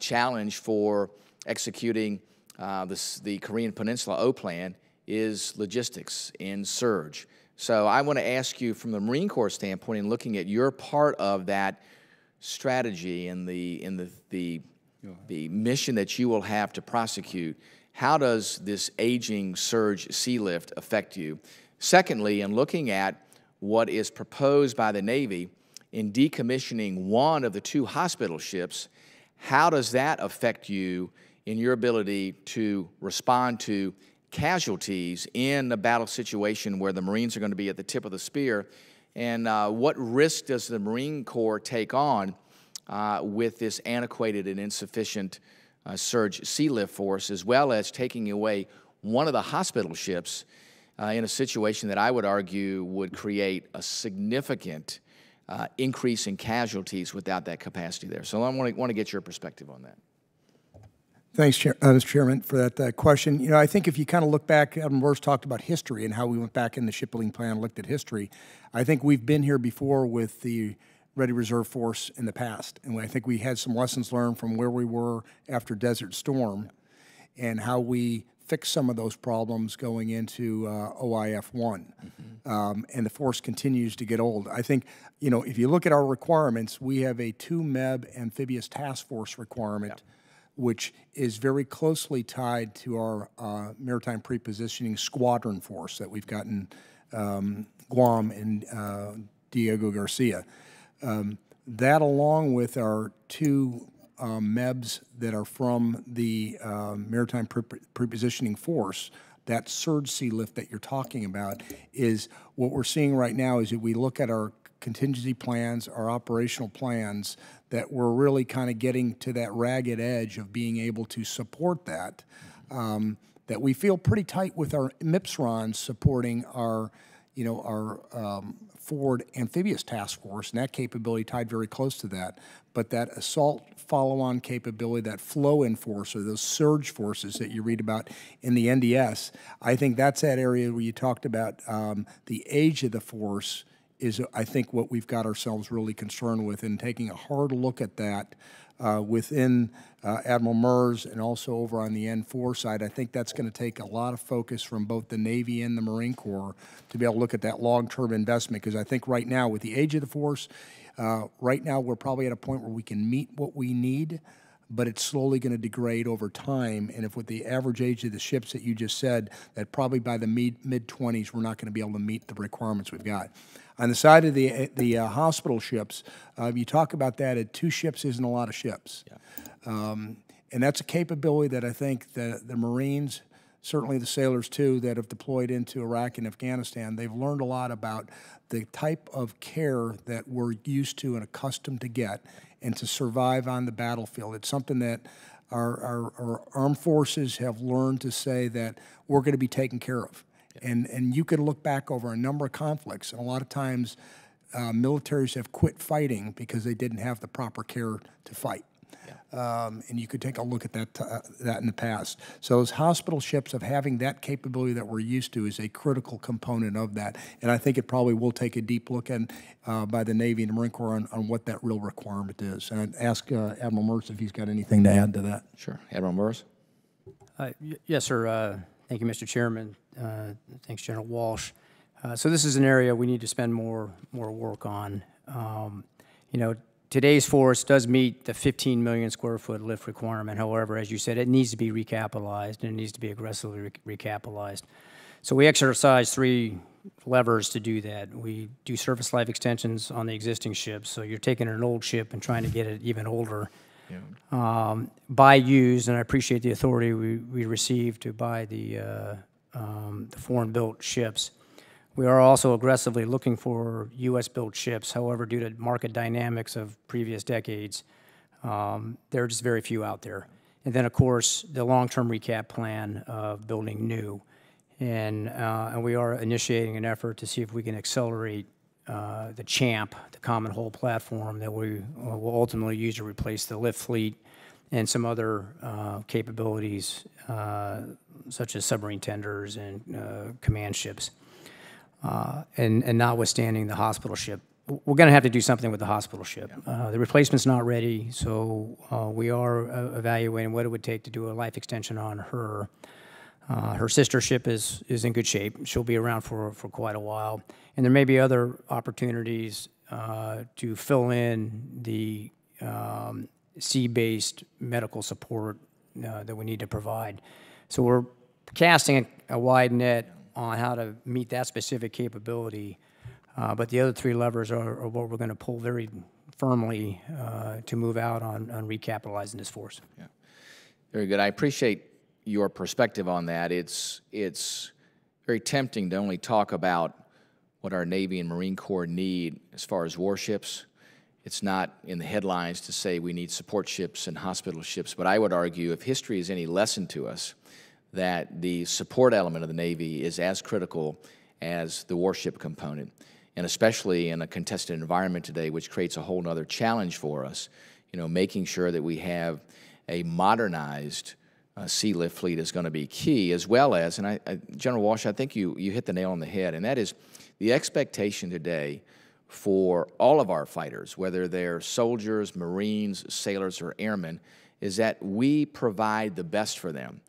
A: challenge for executing the Korean Peninsula O plan is logistics in surge. So I want to ask you from the Marine Corps standpoint in looking at your part of that strategy and the mission that you will have to prosecute, how does this aging surge sea lift affect you? Secondly, in looking at what is proposed by the Navy in decommissioning one of the 2 hospital ships, how does that affect you in your ability to respond to casualties in a battle situation where the Marines are going to be at the tip of the spear? And what risk does the Marine Corps take on with this antiquated and insufficient surge sea lift force, as well as taking away one of the hospital ships in a situation that I would argue would create a significant increase in casualties without that capacity there? So I want to get your perspective on that.
K: Thanks, Mr. Chairman, for that question. You know, I think if you kind of look back, Admiral Merz talked about history and how we went back in the shipbuilding plan and looked at history. I think we've been here before with the Ready Reserve Force in the past, and I think we had some lessons learned from where we were after Desert Storm and how we fixed some of those problems going into OIF-1. And the force continues to get old. I think, you know, if you look at our requirements, we have a 2 MEB amphibious task force requirement, which is very closely tied to our maritime prepositioning squadron force that we've got in Guam and Diego Garcia. That, along with our 2 MEBs that are from the maritime prepositioning force, that surge sea lift that you're talking about, is what we're seeing right now is that we look at our contingency plans, our operational plans, that we're really kind of getting to that ragged edge of being able to support that, that we feel pretty tight with our MIPSRON supporting our, you know, our forward amphibious task force, and that capability tied very close to that. But that assault follow-on capability, that flow-in force, or those surge forces that you read about in the NDS, I think that's that area where you talked about the age of the force is, I think, what we've got ourselves really concerned with, and taking a hard look at that within Admiral Merz and also over on the N4 side. I think that's going to take a lot of focus from both the Navy and the Marine Corps to be able to look at that long-term investment, because I think right now, with the age of the force, right now we're probably at a point where we can meet what we need, but it's slowly going to degrade over time. And if with the average age of the ships that you just said, that probably by the mid-20s, we're not going to be able to meet the requirements we've got. On the side of the hospital ships, you talk about that at 2 ships isn't a lot of ships. Yeah. And that's a capability that I think the Marines, certainly the sailors too, that have deployed into Iraq and Afghanistan, they've learned a lot about the type of care that we're used to and accustomed to get and to survive on the battlefield. It's something that our armed forces have learned to say that we're going to be taken care of. And you can look back over a number of conflicts, and a lot of times militaries have quit fighting because they didn't have the proper care to fight. Yeah. And you could take a look at that in the past. So those hospital ships, of having that capability that we're used to, is a critical component of that. And I think it probably will take a deep look at, by the Navy and the Marine Corps on what that real requirement is. And I'd ask Admiral Merz if he's got anything to add to that.
A: Sure. Admiral Merz?
E: Yes, sir. Thank you, Mr. Chairman. Thanks, General Walsh. So this is an area we need to spend more work on. You know, today's force does meet the 15 million square foot lift requirement. However, as you said, it needs to be recapitalized, and it needs to be aggressively recapitalized. So we exercise 3 levers to do that. We do service life extensions on the existing ships. So you're taking an old ship and trying to get it even older. Yeah. Buy used, and I appreciate the authority we received to buy the foreign-built ships. We are also aggressively looking for U.S.-built ships. However, due to market dynamics of previous decades, there are just very few out there. And then, of course, the long-term recap plan of building new. And we are initiating an effort to see if we can accelerate the CHAMP, the Common Hull Platform, that we will ultimately use to replace the lift fleet and some other capabilities, such as submarine tenders and command ships. And notwithstanding the hospital ship, we're going to have to do something with the hospital ship. The replacement's not ready, so we are evaluating what it would take to do a life extension on her. Her sister ship is in good shape. She'll be around for quite a while. And there may be other opportunities to fill in the sea-based medical support that we need to provide. So we're casting a wide net on how to meet that specific capability. But the other three levers are what we're going to pull very firmly to move out on recapitalizing this force.
A: Yeah. Very good. I appreciate your perspective on that. It's very tempting to only talk about what our Navy and Marine Corps need as far as warships. It's not in the headlines to say we need support ships and hospital ships, but I would argue if history is any lesson to us, that the support element of the Navy is as critical as the warship component, and especially in a contested environment today, which creates a whole other challenge for us. You know, making sure that we have a modernized sea lift fleet is going to be key, as well as, and General Walsh, I think you hit the nail on the head, and that is the expectation today for all of our fighters, whether they're soldiers, Marines, sailors, or airmen, is that we provide the best for them.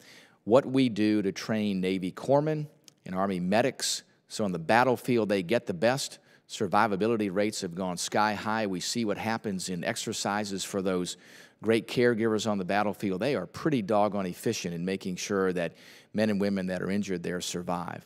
A: What we do to train Navy corpsmen and Army medics, so on the battlefield they get the best. Survivability rates have gone sky high. We see what happens in exercises for those great caregivers on the battlefield. They are pretty doggone efficient in making sure that men and women that are injured there survive.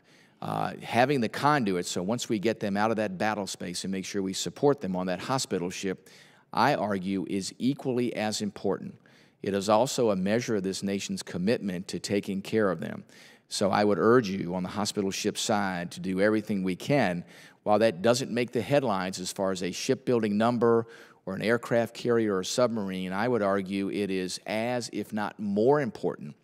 A: Having the conduit, so once we get them out of that battle space and make sure we support them on that hospital ship, I argue is equally as important. It is also a measure of this nation's commitment to taking care of them. So I would urge you on the hospital ship side to do everything we can. While that doesn't make the headlines as far as a shipbuilding number or an aircraft carrier or submarine, I would argue it is as, if not more important,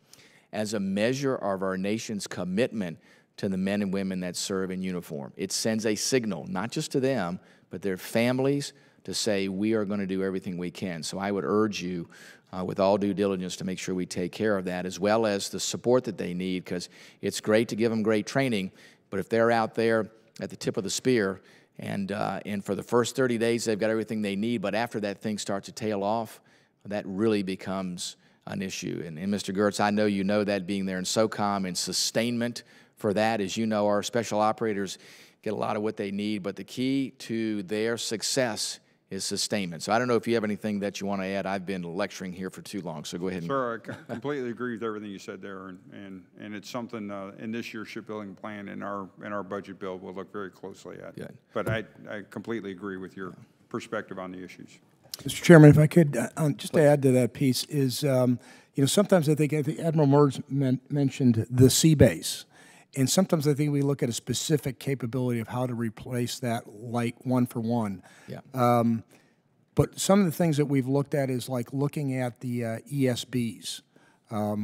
A: as a measure of our nation's commitment to the men and women that serve in uniform. It sends a signal, not just to them, but their families, to say we are going to do everything we can. So I would urge you with all due diligence to make sure we take care of that, as well as the support that they need, because it's great to give them great training, but if they're out there at the tip of the spear and for the first 30 days they've got everything they need, but after that thing starts to tail off, that really becomes an issue. And Mr. Geurts, I know you know that, being there in SOCOM, and sustainment for that. As you know, our special operators get a lot of what they need, but the key to their success is sustainment. So I don't know if you have anything that you want to add. I've been lecturing here for too long, so go ahead.
C: Sir, I completely agree with everything you said there, and it's something in this year's shipbuilding plan in our budget bill we'll look very closely at.
A: Good.
C: But I completely agree with your perspective on the issues.
K: Mr. Chairman, if I could just to add to that piece is, you know, sometimes I think Admiral Merz mentioned the sea base. And sometimes I think we look at a specific capability of how to replace that like one for one.
A: Yeah.
K: But some of the things that we've looked at is like looking at the ESBs,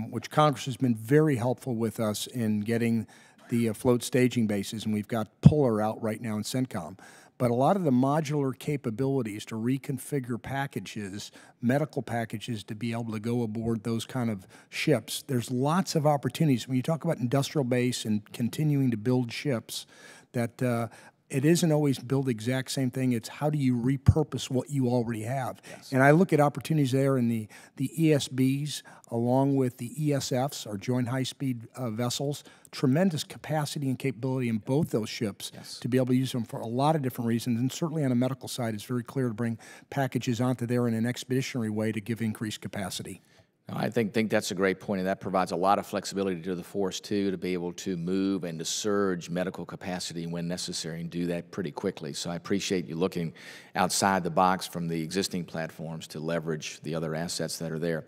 K: which Congress has been very helpful with us in getting the float staging bases, and we've got Puller out right now in CENTCOM. But a lot of the modular capabilities to reconfigure packages, medical packages, to be able to go aboard those kind of ships, there's lots of opportunities. When you talk about industrial base and continuing to build ships, that it isn't always build the exact same thing. It's how do you repurpose what you already have. Yes. And I look at opportunities there in the ESBs along with the ESFs, our joint high-speed vessels, tremendous capacity and capability in both those ships. Yes. To be able to use them for a lot of different reasons. And certainly on the medical side, it's very clear to bring packages onto there in an expeditionary way to give increased capacity.
A: I think that's a great point, and that provides a lot of flexibility to the force, too, to be able to move and to surge medical capacity when necessary and do that pretty quickly. So I appreciate you looking outside the box from the existing platforms to leverage the other assets that are there.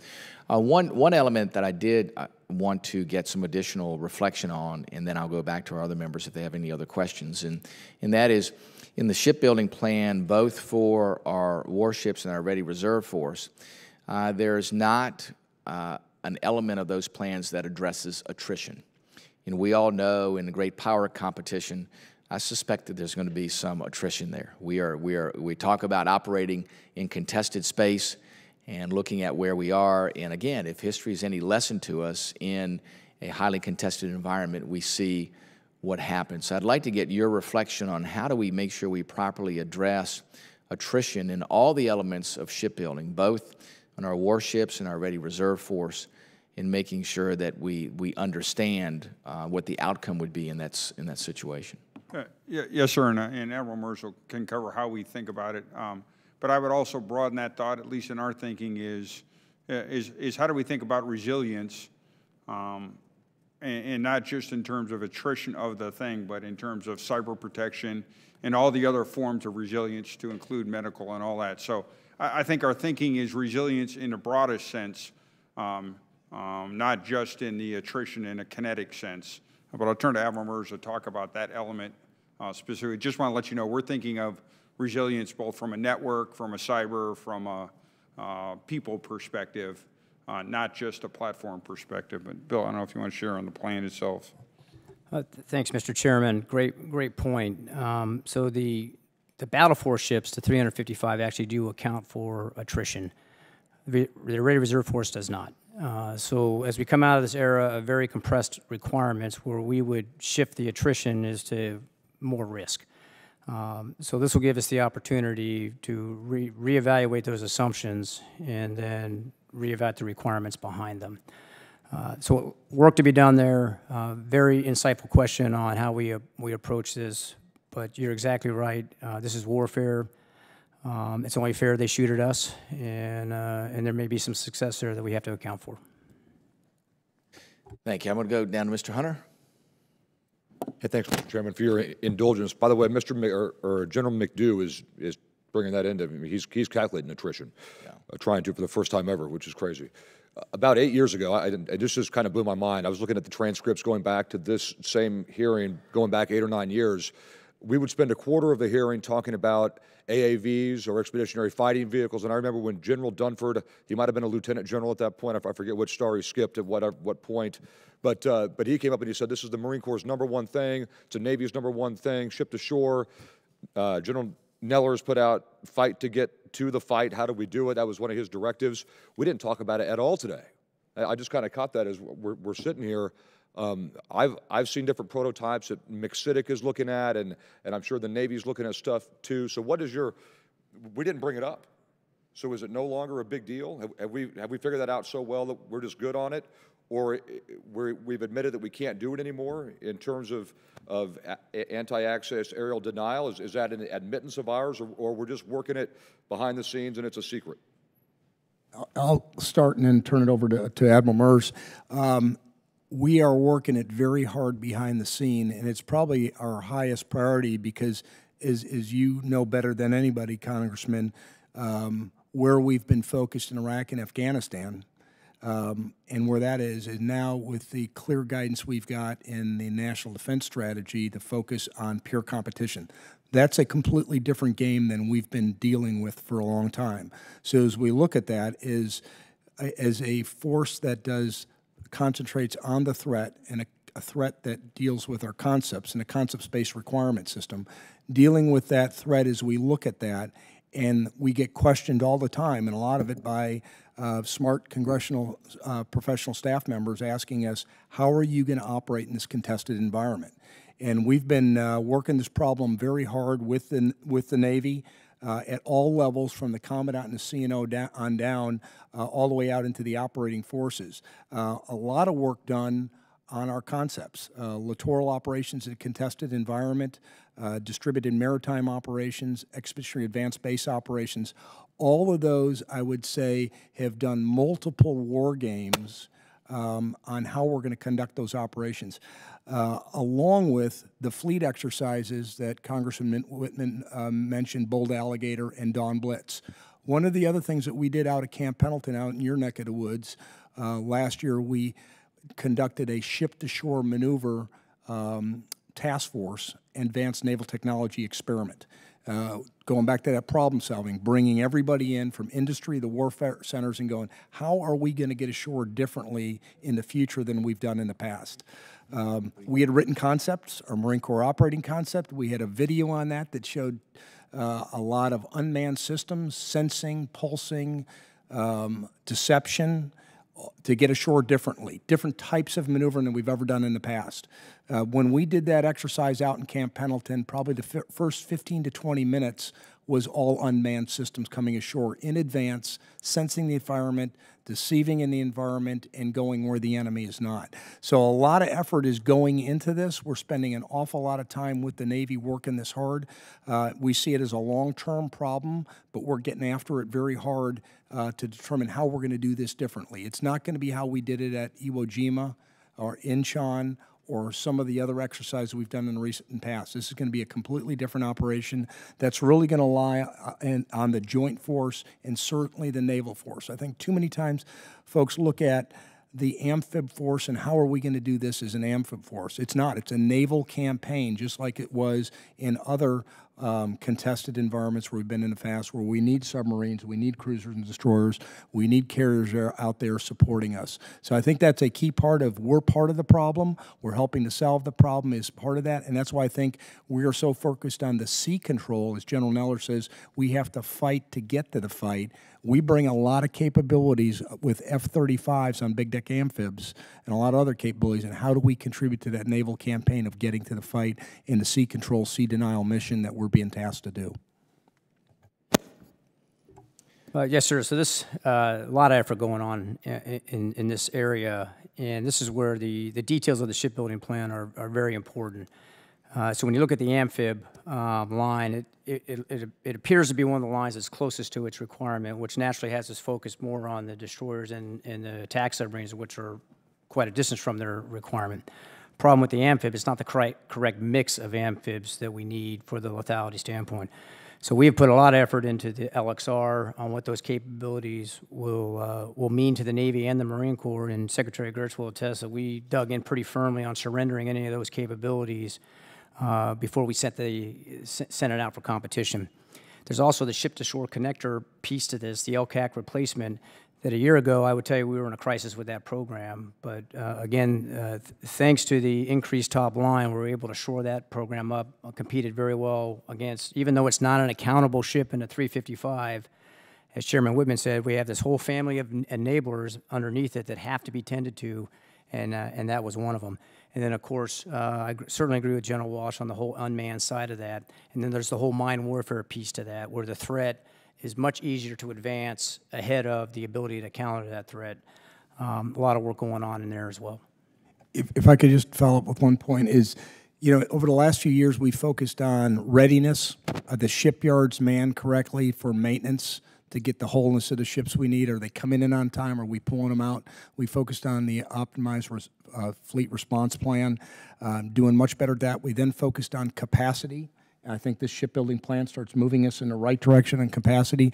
A: One element that I did want to get some additional reflection on, and then I'll go back to our other members if they have any other questions, and that is in the shipbuilding plan, both for our warships and our ready reserve force, there's not an element of those plans that addresses attrition. And we all know in the great power competition, I suspect that there's going to be some attrition there. We talk about operating in contested space and looking at where we are. And again, if history is any lesson to us in a highly contested environment, we see what happens. So I'd like to get your reflection on how do we make sure we properly address attrition in all the elements of shipbuilding, both on our warships and our ready reserve force, in making sure that we understand what the outcome would be in that situation.
C: Yes, sir, and Admiral Merz can cover how we think about it. But I would also broaden that thought, at least in our thinking, is how do we think about resilience and not just in terms of attrition of the thing, but in terms of cyber protection and all the other forms of resilience to include medical and all that. So I think our thinking is resilience in the broadest sense, not just in the attrition in a kinetic sense. But I'll turn to Admiral Merz to talk about that element specifically. Just want to let you know we're thinking of resilience both from a network, from a cyber, from a people perspective, not just a platform perspective. But Bill, I don't know if you want to share on the plan itself.
E: Thanks, Mr. Chairman. Great point. So the battle force ships, the 355, actually do account for attrition. The Ready Reserve Force does not. So as we come out of this era of very compressed requirements where we would shift the attrition is to more risk. So this will give us the opportunity to reevaluate those assumptions and then reevaluate the requirements behind them. So work to be done there. Very insightful question on how we approach this, but you're exactly right. This is warfare. It's only fair they shoot at us, and there may be some success there that we have to account for.
A: Thank you. I'm going to go down to Mr. Hunter.
I: Hey, thanks, Mr. Chairman, for your indulgence. By the way, General McDew is bringing that into. I mean, he's calculating attrition, trying to for the first time ever, which is crazy. About 8 years ago, it just kind of blew my mind. I was looking at the transcripts going back to this same hearing, going back 8 or 9 years. We would spend a quarter of the hearing talking about AAVs or expeditionary fighting vehicles. And I remember when General Dunford, he might have been a lieutenant general at that point. I forget which star he skipped at what point. But he came up and he said, this is the Marine Corps' #1 thing. It's the Navy's #1 thing, ship to shore. General Neller's put out fight to get to the fight. How do we do it? That was one of his directives. We didn't talk about it at all today. I just kind of caught that as we're sitting here. I've seen different prototypes that McCitic is looking at, and I'm sure the Navy's looking at stuff too. So what is we didn't bring it up. So is it no longer a big deal? Have we figured that out so well that we're just good on it? Or we've admitted that we can't do it anymore in terms of anti-access aerial denial? Is that an admittance of ours, or we're just working it behind the scenes and it's a secret?
K: I'll start and then turn it over to Admiral Merz. We are working it very hard behind the scene, and it's probably our highest priority because, as you know better than anybody, Congressman, where we've been focused in Iraq and Afghanistan, and where that is now with the clear guidance we've got in the National Defense Strategy to focus on pure competition. That's a completely different game than we've been dealing with for a long time. So as we look at that, as a force that concentrates on the threat and a threat that deals with our concepts and a concepts-based requirement system, dealing with that threat as we look at that, and we get questioned all the time, and a lot of it by smart congressional professional staff members asking us, how are you going to operate in this contested environment? And we've been working this problem very hard with the Navy at all levels, from the Commandant and the CNO on down, all the way out into the operating forces. A lot of work done on our concepts, littoral operations in a contested environment, distributed maritime operations, expeditionary advanced base operations. All of those, I would say, have done multiple war games on how we're going to conduct those operations, along with the fleet exercises that Congressman Whitman mentioned, Bold Alligator and Dawn Blitz. One of the other things that we did out at Camp Pendleton, out in your neck of the woods, last year we conducted a ship-to-shore maneuver task force advanced naval technology experiment. Going back to that problem solving, bringing everybody in from industry, the warfare centers, and going, how are we going to get ashore differently in the future than we've done in the past? We had written concepts, our Marine Corps operating concept. We had a video on that showed a lot of unmanned systems, sensing, pulsing, deception, to get ashore differently, different types of maneuvering than we've ever done in the past. When we did that exercise out in Camp Pendleton, probably the first 15 to 20 minutes was all unmanned systems coming ashore in advance, sensing the environment, deceiving in the environment, and going where the enemy is not. So a lot of effort is going into this. We're spending an awful lot of time with the Navy working this hard. We see it as a long-term problem, but we're getting after it very hard to determine how we're going to do this differently. It's not going to be how we did it at Iwo Jima or Incheon or some of the other exercises we've done in the recent past. This is going to be a completely different operation that's really going to rely on the joint force and certainly the naval force. I think too many times folks look at the amphib force and how are we going to do this as an amphib force. It's not. It's a naval campaign, just like it was in other contested environments where we've been in the past, where we need submarines, we need cruisers and destroyers, we need carriers out there supporting us. So I think that's a key part of, we're part of the problem, we're helping to solve the problem is part of that, and that's why I think we are so focused on the sea control. As General Neller says, we have to fight to get to the fight. We bring a lot of capabilities with F-35s on big deck amphibs and a lot of other capabilities, and how do we contribute to that naval campaign of getting to the fight in the sea control, sea denial mission that we're being tasked to do?
E: Yes, sir. So this, a lot of effort going on in this area, and this is where the details of the shipbuilding plan are very important. So when you look at the amphib line, it appears to be one of the lines that's closest to its requirement, which naturally has us focus more on the destroyers and the attack submarines, which are quite a distance from their requirement. Problem with the amphib, it's not the correct mix of amphibs that we need for the lethality standpoint. So we have put a lot of effort into the LXR on what those capabilities will mean to the Navy and the Marine Corps, and Secretary Geurts will attest that we dug in pretty firmly on surrendering any of those capabilities before we sent it out for competition. There's also the ship-to-shore connector piece to this, the LCAC replacement, that a year ago I would tell you we were in a crisis with that program. But again, thanks to the increased top line, we were able to shore that program up, competed very well against, even though it's not an accountable ship in the 355, as Chairman Whitman said, we have this whole family of enablers underneath it that have to be tended to, and that was one of them. And then, of course, I certainly agree with General Walsh on the whole unmanned side of that. And then there's the whole mine warfare piece to that, where the threat is much easier to advance ahead of the ability to counter that threat. A lot of work going on in there as well.
K: If I could just follow up with one point is, you know, over the last few years, we focused on readiness, the shipyards manned correctly for maintenance to get the wholeness of the ships we need. Are they coming in on time? Are we pulling them out? We focused on the optimized fleet response plan, doing much better at that. We then focused on capacity. I think this shipbuilding plan starts moving us in the right direction on capacity.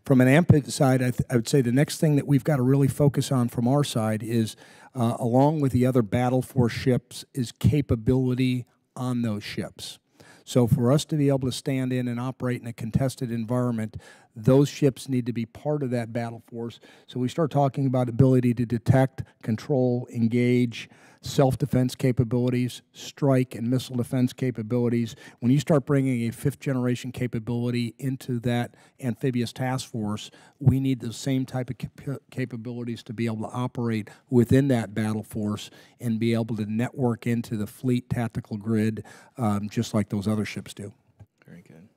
K: From an AMP side, I would say the next thing that we've got to really focus on from our side is, along with the other battle force ships, is capability on those ships. So for us to be able to stand in and operate in a contested environment, those ships need to be part of that battle force. So we start talking about ability to detect, control, engage, self-defense capabilities, strike and missile defense capabilities. When you start bringing a fifth-generation capability into that amphibious task force, we need the same type of capabilities to be able to operate within that battle force and be able to network into the fleet tactical grid just like those other ships do.
A: Very good.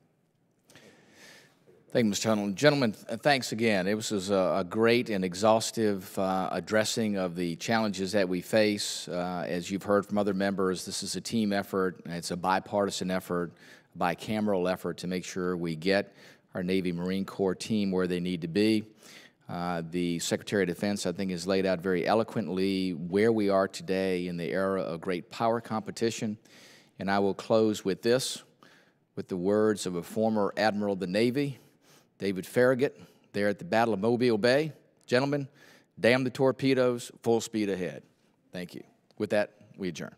A: Thank you, Mr. Tunnell. Gentlemen, thanks again. It was a great and exhaustive addressing of the challenges that we face. As you've heard from other members, this is a team effort. It's a bipartisan effort, a bicameral effort to make sure we get our Navy Marine Corps team where they need to be. The Secretary of Defense, I think, has laid out very eloquently where we are today in the era of great power competition. And I will close with this, with the words of a former Admiral of the Navy, David Farragut, there at the Battle of Mobile Bay. Gentlemen, damn the torpedoes, full speed ahead. Thank you. With that, we adjourn.